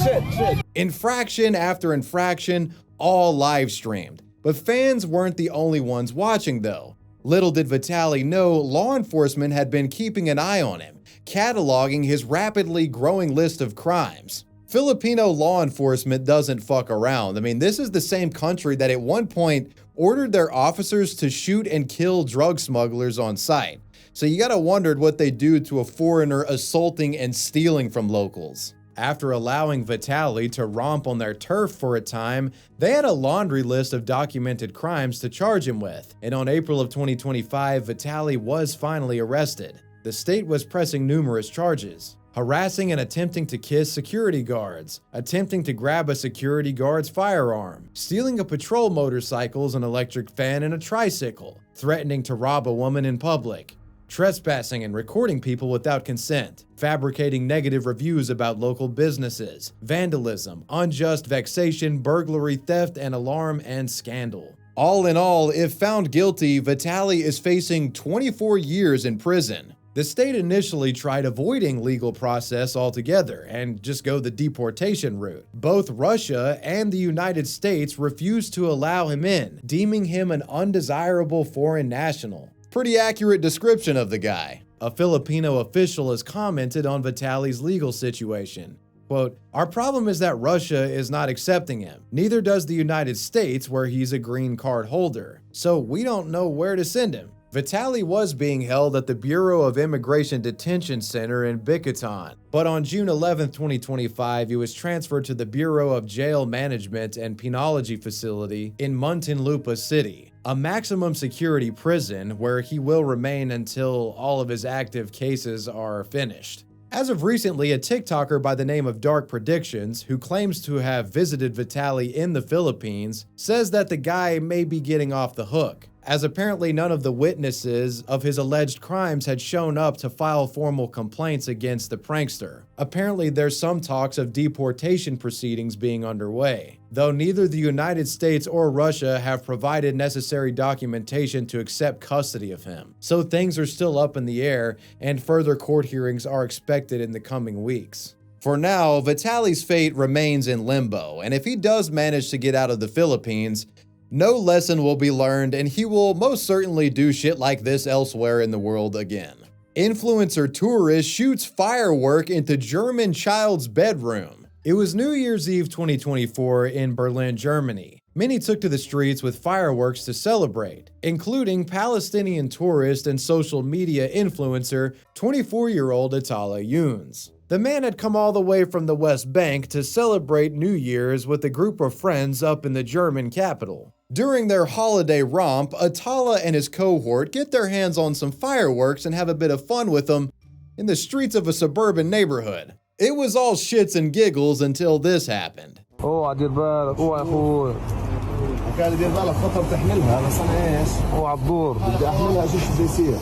Infraction after infraction, all live streamed. But fans weren't the only ones watching though. Little did Vitaly know law enforcement had been keeping an eye on him, cataloging his rapidly growing list of crimes. Filipino law enforcement doesn't fuck around. I mean, this is the same country that at one point ordered their officers to shoot and kill drug smugglers on sight. So you gotta wonder what they do to a foreigner assaulting and stealing from locals. After allowing Vitaly to romp on their turf for a time, they had a laundry list of documented crimes to charge him with, and on April of 2025, Vitaly was finally arrested. The state was pressing numerous charges: harassing and attempting to kiss security guards, attempting to grab a security guard's firearm, stealing a patrol motorcycles, an electric fan, and a tricycle, threatening to rob a woman in public, trespassing and recording people without consent, fabricating negative reviews about local businesses, vandalism, unjust vexation, burglary, theft, and alarm and scandal. All in all, if found guilty, Vitaly is facing 24 years in prison. The state initially tried avoiding legal process altogether and just go the deportation route. Both Russia and the United States refused to allow him in, deeming him an undesirable foreign national. Pretty accurate description of the guy. A Filipino official has commented on Vitaly's legal situation. Quote, "Our problem is that Russia is not accepting him. Neither does the United States, where he's a green card holder. So we don't know where to send him." Vitaly was being held at the Bureau of Immigration Detention Center in Bicutan, but on June 11, 2025, he was transferred to the Bureau of Jail Management and Penology Facility in Muntinlupa City, a maximum security prison where he will remain until all of his active cases are finished. As of recently, a TikToker by the name of Dark Predictions, who claims to have visited Vitaly in the Philippines, says that the guy may be getting off the hook, as apparently none of the witnesses of his alleged crimes had shown up to file formal complaints against the prankster. Apparently, there's some talks of deportation proceedings being underway, though neither the United States or Russia have provided necessary documentation to accept custody of him. So things are still up in the air, and further court hearings are expected in the coming weeks. For now, Vitaly's fate remains in limbo, and if he does manage to get out of the Philippines, no lesson will be learned, and he will most certainly do shit like this elsewhere in the world again. Influencer tourist shoots firework into German child's bedroom. It was New Year's Eve 2024 in Berlin, Germany. Many took to the streets with fireworks to celebrate, including Palestinian tourist and social media influencer 24-year-old Atala Younes. The man had come all the way from the West Bank to celebrate New Year's with a group of friends up in the German capital. During their holiday romp, Atala and his cohort get their hands on some fireworks and have a bit of fun with them in the streets of a suburban neighborhood. It was all shits and giggles until this happened. اوعى دير بالك اوعى يا اخوي كان دير بالك خطر بتحملها بس انا ايش اوعى تدور بدي احملها اشوف شو بده يصير.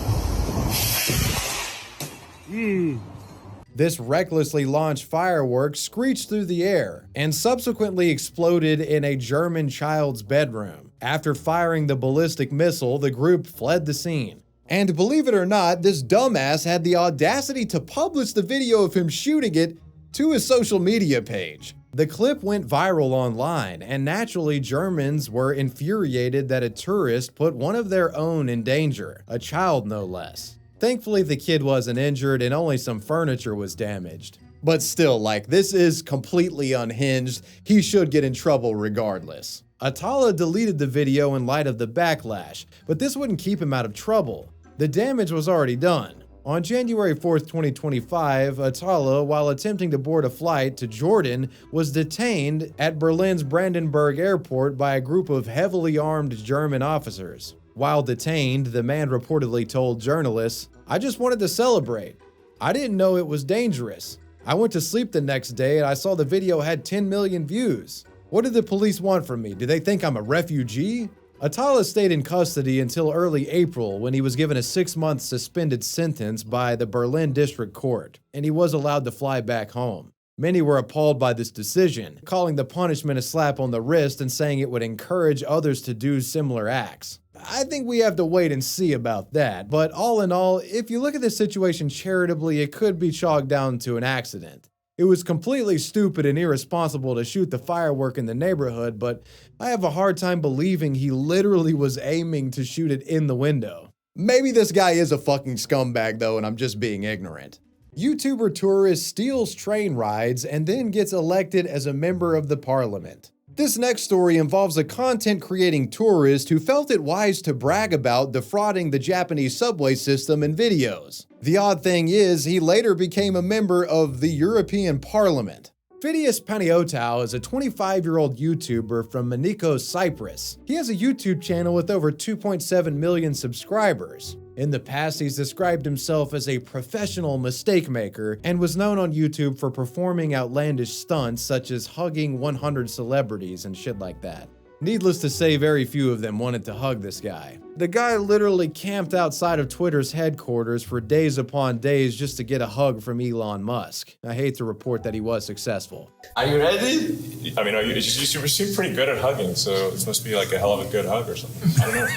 This recklessly launched fireworks screeched through the air and subsequently exploded in a German child's bedroom. After firing the ballistic missile, the group fled the scene. And believe it or not, this dumbass had the audacity to publish the video of him shooting it to his social media page. The clip went viral online, and naturally Germans were infuriated that a tourist put one of their own in danger, a child no less. Thankfully, the kid wasn't injured and only some furniture was damaged. But still, like, this is completely unhinged. He should get in trouble regardless. Atala deleted the video in light of the backlash, but this wouldn't keep him out of trouble. The damage was already done. On January 4th, 2025, Atala, while attempting to board a flight to Jordan, was detained at Berlin's Brandenburg airport by a group of heavily armed German officers. While detained, the man reportedly told journalists, "I just wanted to celebrate. I didn't know it was dangerous. I went to sleep the next day and I saw the video had 10 million views. What did the police want from me? Did they think I'm a refugee?" Atala stayed in custody until early April when he was given a 6-month suspended sentence by the Berlin District Court, and he was allowed to fly back home. Many were appalled by this decision, calling the punishment a slap on the wrist and saying it would encourage others to do similar acts. I think we have to wait and see about that, but all in all, if you look at this situation charitably, it could be chalked down to an accident. It was completely stupid and irresponsible to shoot the firework in the neighborhood, but I have a hard time believing he literally was aiming to shoot it in the window. Maybe this guy is a fucking scumbag though, and I'm just being ignorant. YouTuber tourist steals train rides and then gets elected as a member of the parliament. This next story involves a content creating tourist who felt it wise to brag about defrauding the Japanese subway system in videos. The odd thing is, he later became a member of the European Parliament. Phidias Paniotau is a 25-year-old YouTuber from Mykonos, Cyprus. He has a YouTube channel with over 2.7 million subscribers. In the past, he's described himself as a professional mistake maker and was known on YouTube for performing outlandish stunts such as hugging 100 celebrities and shit like that. Needless to say, very few of them wanted to hug this guy. The guy literally camped outside of Twitter's headquarters for days upon days just to get a hug from Elon Musk. I hate to report that he was successful. Are you ready? I mean, you seem pretty good at hugging, so this must be like a hell of a good hug or something. I don't know.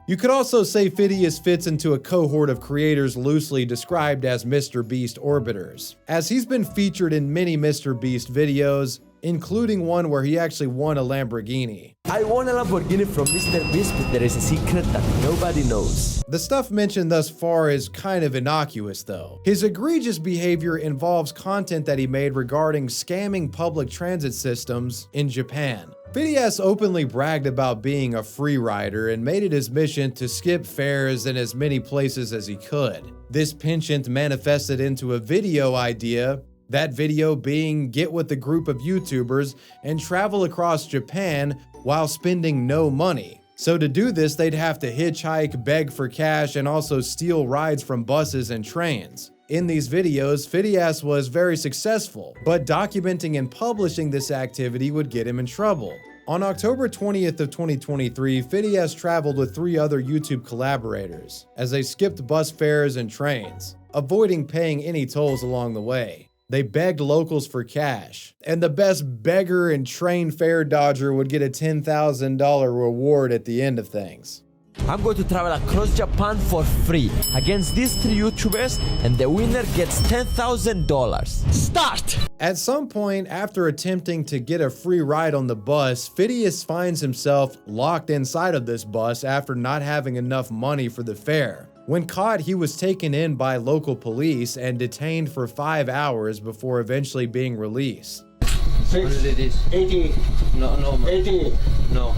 You could also say Phidias fits into a cohort of creators loosely described as Mr. Beast orbiters, as he's been featured in many Mr. Beast videos, including one where he actually won a Lamborghini. I won a Lamborghini from Mr. Beast, but there is a secret that nobody knows. The stuff mentioned thus far is kind of innocuous though. His egregious behavior involves content that he made regarding scamming public transit systems in Japan. Phidias openly bragged about being a free rider and made it his mission to skip fares in as many places as he could. This penchant manifested into a video idea, that video being get with a group of YouTubers and travel across Japan while spending no money. So to do this, they'd have to hitchhike, beg for cash, and also steal rides from buses and trains. In these videos, Phidias was very successful, but documenting and publishing this activity would get him in trouble. On October 20th of 2023, Phidias traveled with 3 other YouTube collaborators as they skipped bus fares and trains, avoiding paying any tolls along the way. They begged locals for cash, and the best beggar and train fare dodger would get a $10,000 reward at the end of things. I'm going to travel across Japan for free against these 3 YouTubers, and the winner gets $10,000. Start! At some point, after attempting to get a free ride on the bus, Phidias finds himself locked inside of this bus after not having enough money for the fare. When caught, he was taken in by local police and detained for 5 hours before eventually being released. 80. No. 80. No.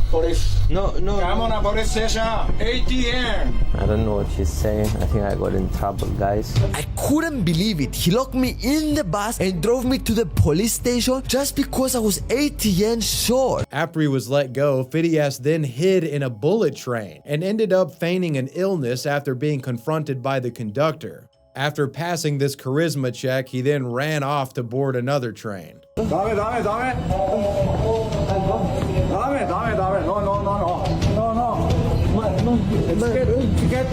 Police. No. Come on, police station. ATM. I don't know what she's saying. I think I got in trouble, guys. I couldn't believe it. He locked me in the bus and drove me to the police station just because I was 80 yen short. After he was let go, Phidias then hid in a bullet train and ended up feigning an illness after being confronted by the conductor. After passing this charisma check, he then ran off to board another train. Dame.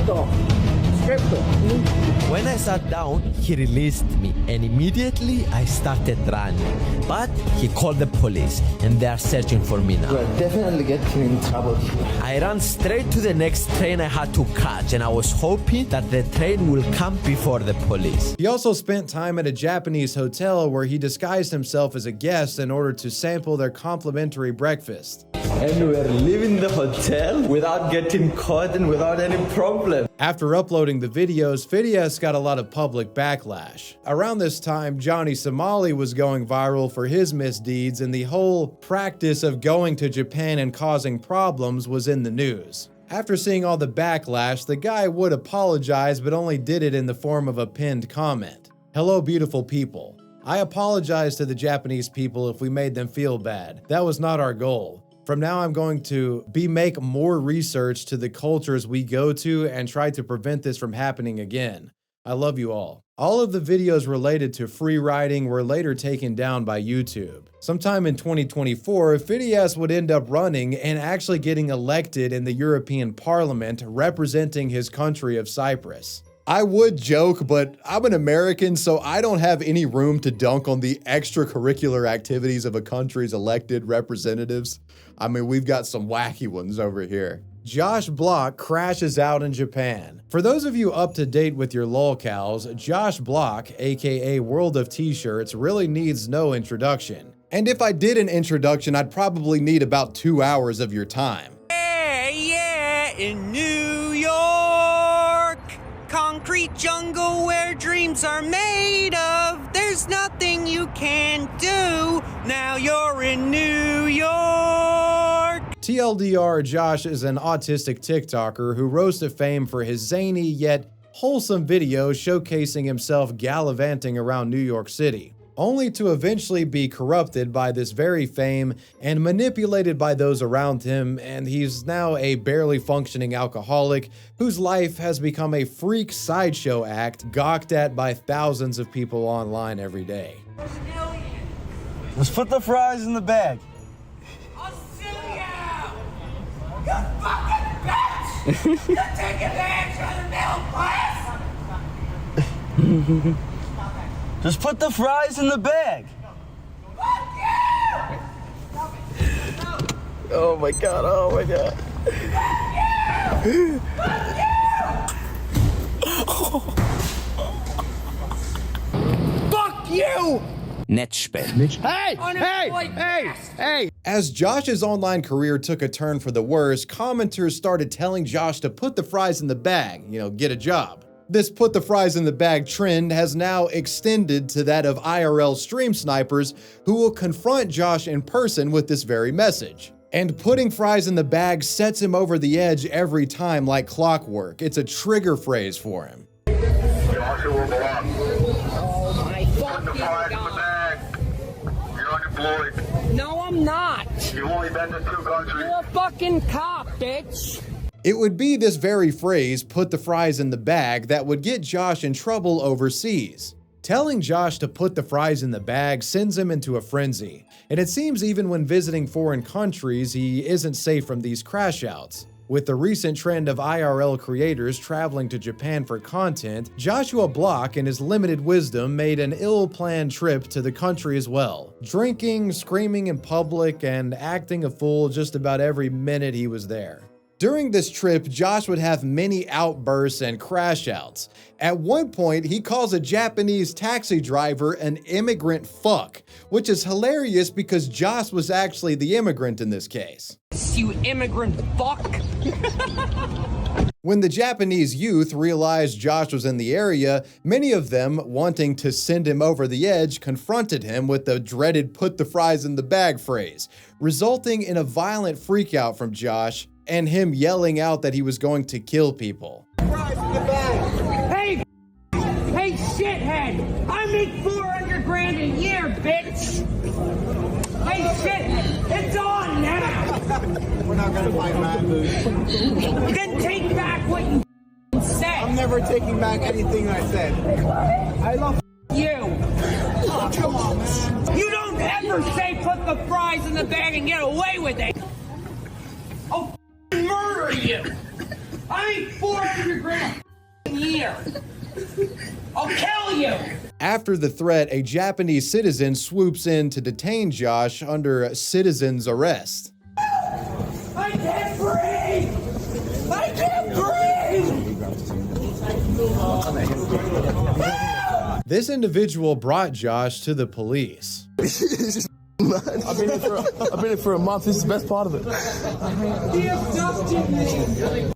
No. When I sat down, he released me, and immediately I started running. But he called the police, and they are searching for me now. We're definitely getting in trouble here. I ran straight to the next train I had to catch, and I was hoping that the train will come before the police. He also spent time at a Japanese hotel where he disguised himself as a guest in order to sample their complimentary breakfast. And we're leaving the hotel without getting caught and without any problem. After uploading the videos, Phidias got a lot of public backlash. Around this time, Johnny Somali was going viral for his misdeeds, and the whole practice of going to Japan and causing problems was in the news. After seeing all the backlash, the guy would apologize, but only did it in the form of a pinned comment. Hello, beautiful people. I apologize to the Japanese people if we made them feel bad. That was not our goal. From now, I'm going to make more research to the cultures we go to and try to prevent this from happening again. I love you all. All of the videos related to free riding were later taken down by YouTube. Sometime in 2024, Phidias would end up running and actually getting elected in the European Parliament, representing his country of Cyprus. I would joke, but I'm an American, so I don't have any room to dunk on the extracurricular activities of a country's elected representatives. I mean, we've got some wacky ones over here. Josh Block crashes out in Japan. For those of you up to date with your lolcows, Josh Block, aka World of T-Shirts, really needs no introduction. And if I did an introduction, I'd probably need about 2 hours of your time. Yeah, in New York, concrete concrete jungle where dreams are made of. There's nothing you can't do. Now you're in New York. TLDR, Josh is an autistic TikToker who rose to fame for his zany yet wholesome videos showcasing himself gallivanting around New York City, only to eventually be corrupted by this very fame and manipulated by those around him, and he's now a barely functioning alcoholic whose life has become a freak sideshow act gawked at by thousands of people online every day. Let's put the fries in the bag. You fucking bitch! You take advantage of the middle class! Just put the fries in the bag. Fuck you! Oh my god, oh my god. Fuck you! Hey! As Josh's online career took a turn for the worse, commenters started telling Josh to put the fries in the bag, get a job. This put the fries in the bag trend has now extended to that of IRL stream snipers who will confront Josh in person with this very message. And putting fries in the bag sets him over the edge every time like clockwork. It's a trigger phrase for him. Oh my fucking god. No, I'm not. You've only been to 2 countries. You're a fucking cop, bitch. It would be this very phrase, put the fries in the bag, that would get Josh in trouble overseas. Telling Josh to put the fries in the bag sends him into a frenzy, and it seems even when visiting foreign countries, he isn't safe from these crashouts. With the recent trend of IRL creators traveling to Japan for content, Joshua Block, in his limited wisdom, made an ill-planned trip to the country as well, drinking, screaming in public, and acting a fool just about every minute he was there. During this trip, Josh would have many outbursts and crashouts. At one point, he calls a Japanese taxi driver an immigrant fuck, which is hilarious because Josh was actually the immigrant in this case. You immigrant fuck! When the Japanese youth realized Josh was in the area, many of them, wanting to send him over the edge, confronted him with the dreaded put the fries in the bag phrase, resulting in a violent freakout from Josh and him yelling out that he was going to kill people. Hey, shithead! I make 400 grand a year, bitch! Hey, shithead! It's on now! We're not gonna fight back. Then take back what you said! I'm never taking back anything I said. I love you! Oh, come on, man! You don't ever say put the fries in the bag and get away with it! I'll murder you! I make 400 grand a year! I'll kill you! After the threat, a Japanese citizen swoops in to detain Josh under citizen's arrest. I can't breathe! I can't breathe! This individual brought Josh to the police. I've been here for a month. This is the best part of it.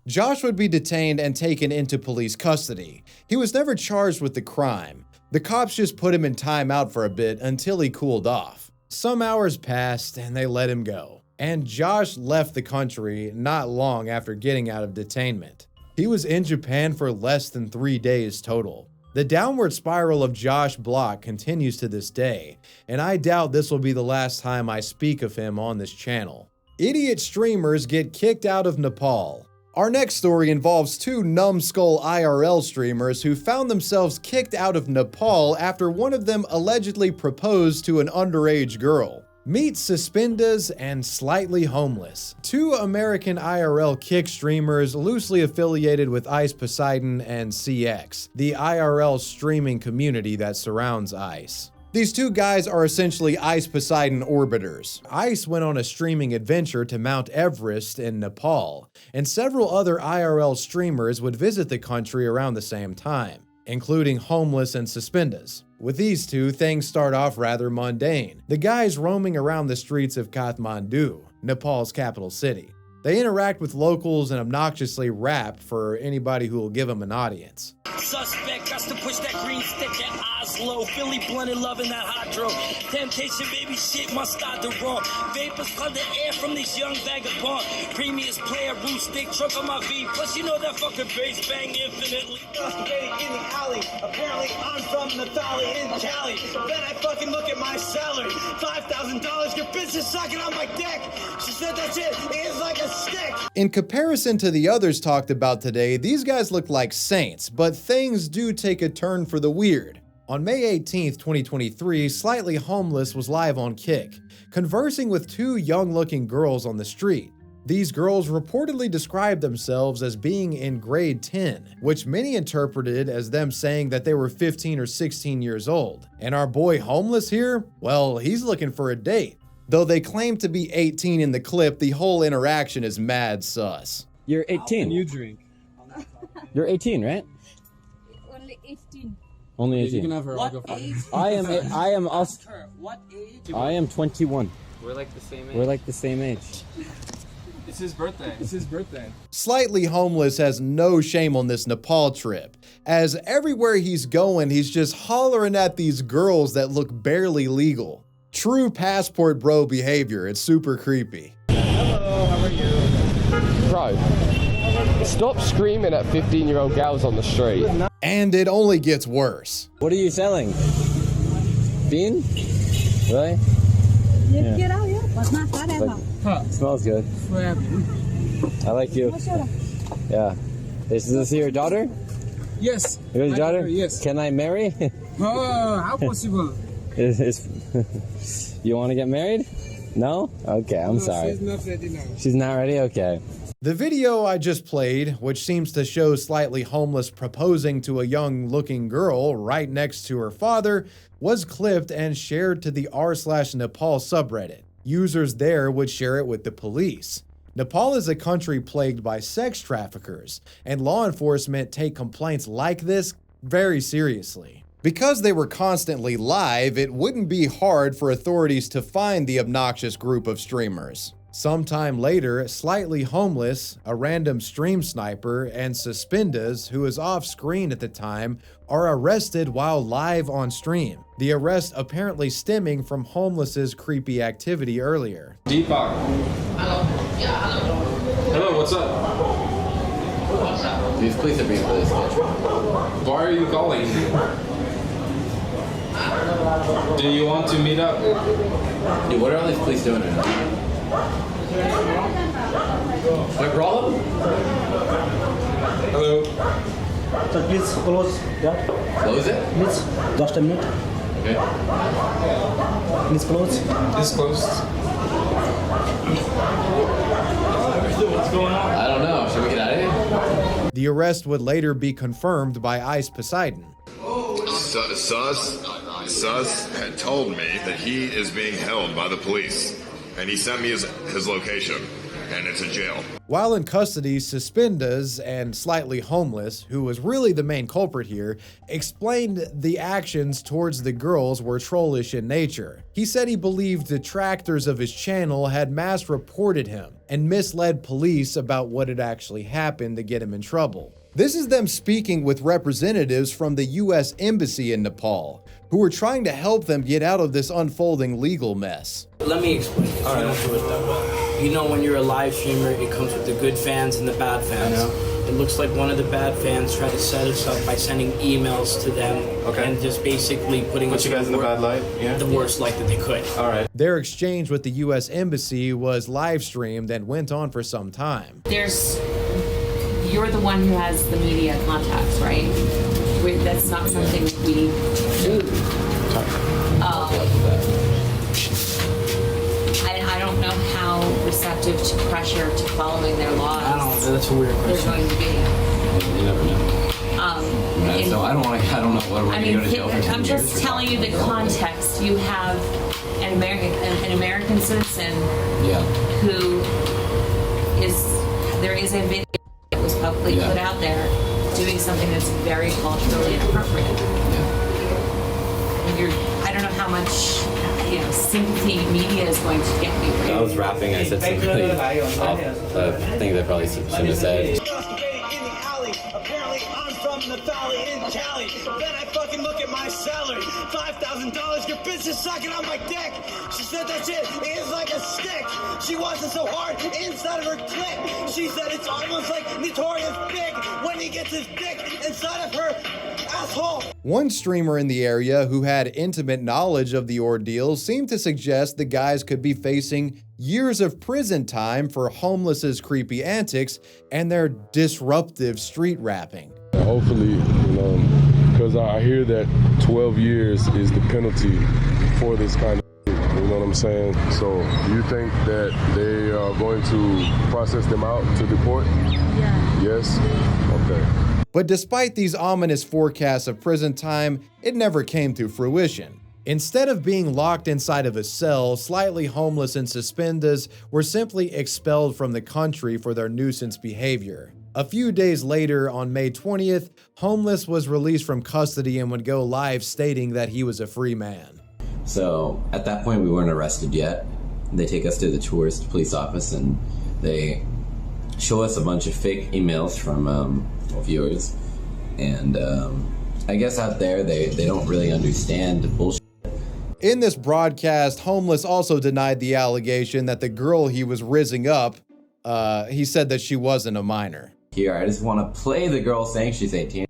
Josh would be detained and taken into police custody. He was never charged with the crime. The cops just put him in timeout for a bit until he cooled off. Some hours passed and they let him go. And Josh left the country not long after getting out of detainment. He was in Japan for less than 3 days total. The downward spiral of Josh Block continues to this day, and I doubt this will be the last time I speak of him on this channel. Idiot streamers get kicked out of Nepal. Our next story involves 2 Numbskull IRL streamers who found themselves kicked out of Nepal after one of them allegedly proposed to an underage girl. Meet Suspindas and Slightly Homeless, 2 American IRL kick streamers loosely affiliated with Ice Poseidon and CX, the IRL streaming community that surrounds Ice. These 2 guys are essentially Ice Poseidon orbiters. Ice went on a streaming adventure to Mount Everest in Nepal, and several other IRL streamers would visit the country around the same time, including Homeless and Suspindas. With these 2, things start off rather mundane. The guys roaming around the streets of Kathmandu, Nepal's capital city. They interact with locals and obnoxiously rap for anybody who will give them an audience. Suspect got to push that green stick at Oslo. Philly blunted loving that hydro. Temptation, baby, shit must start the wrong. Vapors flood the air from this young vagabond. Premius player, root stick, truck on my V. Plus, you know that fucking bass bang infinitely. In the alley. Apparently, I'm from the valley in Cali. Then I fucking look at my salary. $5,000. Your bitch is sucking on my dick. She said that's it. It's like a stick. In comparison to the others talked about today, these guys look like saints, but things do take a turn for the weird. On May 18th, 2023, Slightly Homeless was live on Kick, conversing with two young-looking girls on the street. These girls reportedly described themselves as being in grade 10, which many interpreted as them saying that they were 15 or 16 years old. And our boy Homeless here? Well, he's looking for a date. Though they claim to be 18 in the clip, the whole interaction is mad sus. You're 18. You drink. You're 18, right? Only 18. Only 18. You can have her. What I'll go age? first. I am also. What age? I am 21. We're like the same age. We're like the same age. It's his birthday. It's his birthday. Slightly Homeless has no shame on this Nepal trip, as everywhere he's going, he's just hollering at these girls that look barely legal. True passport bro behavior. It's super creepy. Hello, how are you? Bro, stop screaming at 15-year-old girls on the street. And it only gets worse. What are you selling? Bean? Really? Yeah. It smells good. I like you. Yeah. Is this your daughter? Yes. Your daughter? Yes. Can I marry? Oh, how possible? You want to get married? No? Okay, I'm sorry. She's not ready now. She's not ready? Okay. The video I just played, which seems to show Slightly Homeless proposing to a young-looking girl right next to her father, was clipped and shared to the r/Nepal subreddit. Users there would share it with the police. Nepal is a country plagued by sex traffickers, and law enforcement take complaints like this very seriously. Because they were constantly live, it wouldn't be hard for authorities to find the obnoxious group of streamers. Sometime later, Slightly Homeless, a random stream sniper, and Suspindas, who is off screen at the time, are arrested while live on stream. The arrest apparently stemming from Homeless's creepy activity earlier. Deepak. Hello. Yeah, hello. Hello, what's up? What's up? These police are being really sketchy. Why are you calling me? Do you want to meet up? Dude, what are all these police doing right now? My problem? Hello. So please close that. Close it? Please, just a minute. Okay. Please close. It's closed. What's going on? I don't know. Should we get out of here? The arrest would later be confirmed by ICE Poseidon. Sus had told me that he is being held by the police, and he sent me his location, and it's a jail. While in custody, Suspindas and Slightly Homeless, who was really the main culprit here, explained the actions towards the girls were trollish in nature. He said he believed detractors of his channel had mass reported him and misled police about what had actually happened to get him in trouble. This is them speaking with representatives from the US Embassy in Nepal, who were trying to help them get out of this unfolding legal mess. Let me explain it. All right. Don't do it that way. You know, when you're a live streamer, it comes with the good fans and the bad fans. It looks like one of the bad fans tried to set us up by sending emails to them and just basically putting us you guys in the bad light. Yeah. The worst light that they could. All right. Their exchange with the US Embassy was live streamed and went on for some time. You're the one who has the media contacts, right? That's not something we do. I don't know how receptive to pressure to following their laws. I don't know. That's a weird question. They're going to be. You never know. So I don't know what we're going to go to jail for 10 years. I'm just telling you the context. You have an American citizen who there is a video that was publicly put out there doing something that's very culturally inappropriate. I don't know how much sympathy media is going to get me. I was rapping, I said some really off things I probably shouldn't have said. Apparently I'm from the valley in Cali. Then I fucking look at my salary. $5,000, your bitch is sucking on my dick. She said that shit is like a stick. She wants it so hard inside of her clit. She said it's almost like Notorious Big when he gets his dick inside of her asshole. One streamer in the area who had intimate knowledge of the ordeal seemed to suggest the guys could be facing years of prison time for homeless's creepy antics and their disruptive street rapping. Hopefully, because I hear that 12 years is the penalty for this kind of shit, you know what I'm saying? So, do you think that they are going to process them out to deport? Yeah. Yes? Okay. But despite these ominous forecasts of prison time, it never came to fruition. Instead of being locked inside of a cell, slightly homeless and suspenders were simply expelled from the country for their nuisance behavior. A few days later, on May 20th, Homeless was released from custody and would go live stating that he was a free man. So at that point, we weren't arrested yet. They take us to the tourist police office and they show us a bunch of fake emails from viewers. And I guess out there, they don't really understand the bullshit. In this broadcast, Homeless also denied the allegation that the girl he was rizzing up, he said that she wasn't a minor. Here, I just want to play the girl saying she's 18.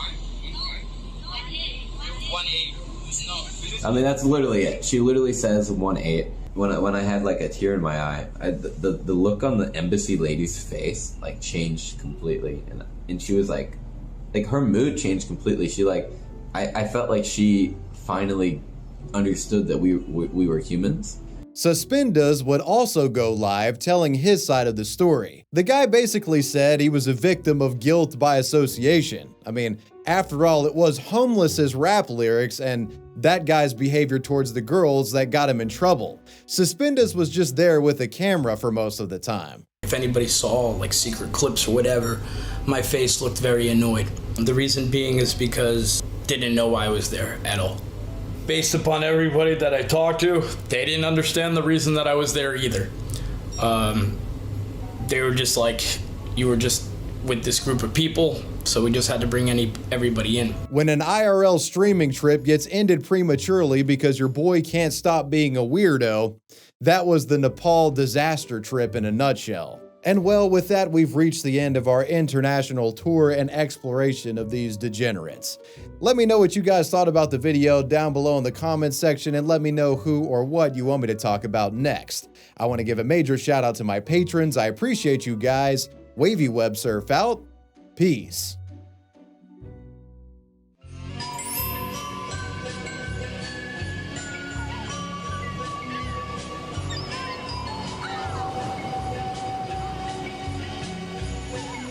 I mean, that's literally it. She literally says 1-8. When I had like a tear in my eye, the look on the embassy lady's face like changed completely, and she was like her mood changed completely. She I felt like she finally understood that we were humans. Suspenders would also go live telling his side of the story. The guy basically said he was a victim of guilt by association. I mean, after all, it was Homeless's rap lyrics and that guy's behavior towards the girls that got him in trouble. Suspenders was just there with a camera for most of the time. If anybody saw like secret clips or whatever, my face looked very annoyed. The reason being is because didn't know why I was there at all. Based upon everybody that I talked to, they didn't understand the reason that I was there either. They were just like, you were just with this group of people, so we just had to bring everybody in. When an IRL streaming trip gets ended prematurely because your boy can't stop being a weirdo, that was the Nepal disaster trip in a nutshell. And well, with that, we've reached the end of our international tour and exploration of these degenerates. Let me know what you guys thought about the video down below in the comments section, and let me know who or what you want me to talk about next. I want to give a major shout out to my patrons. I appreciate you guys. Wavy Web Surf out. Peace.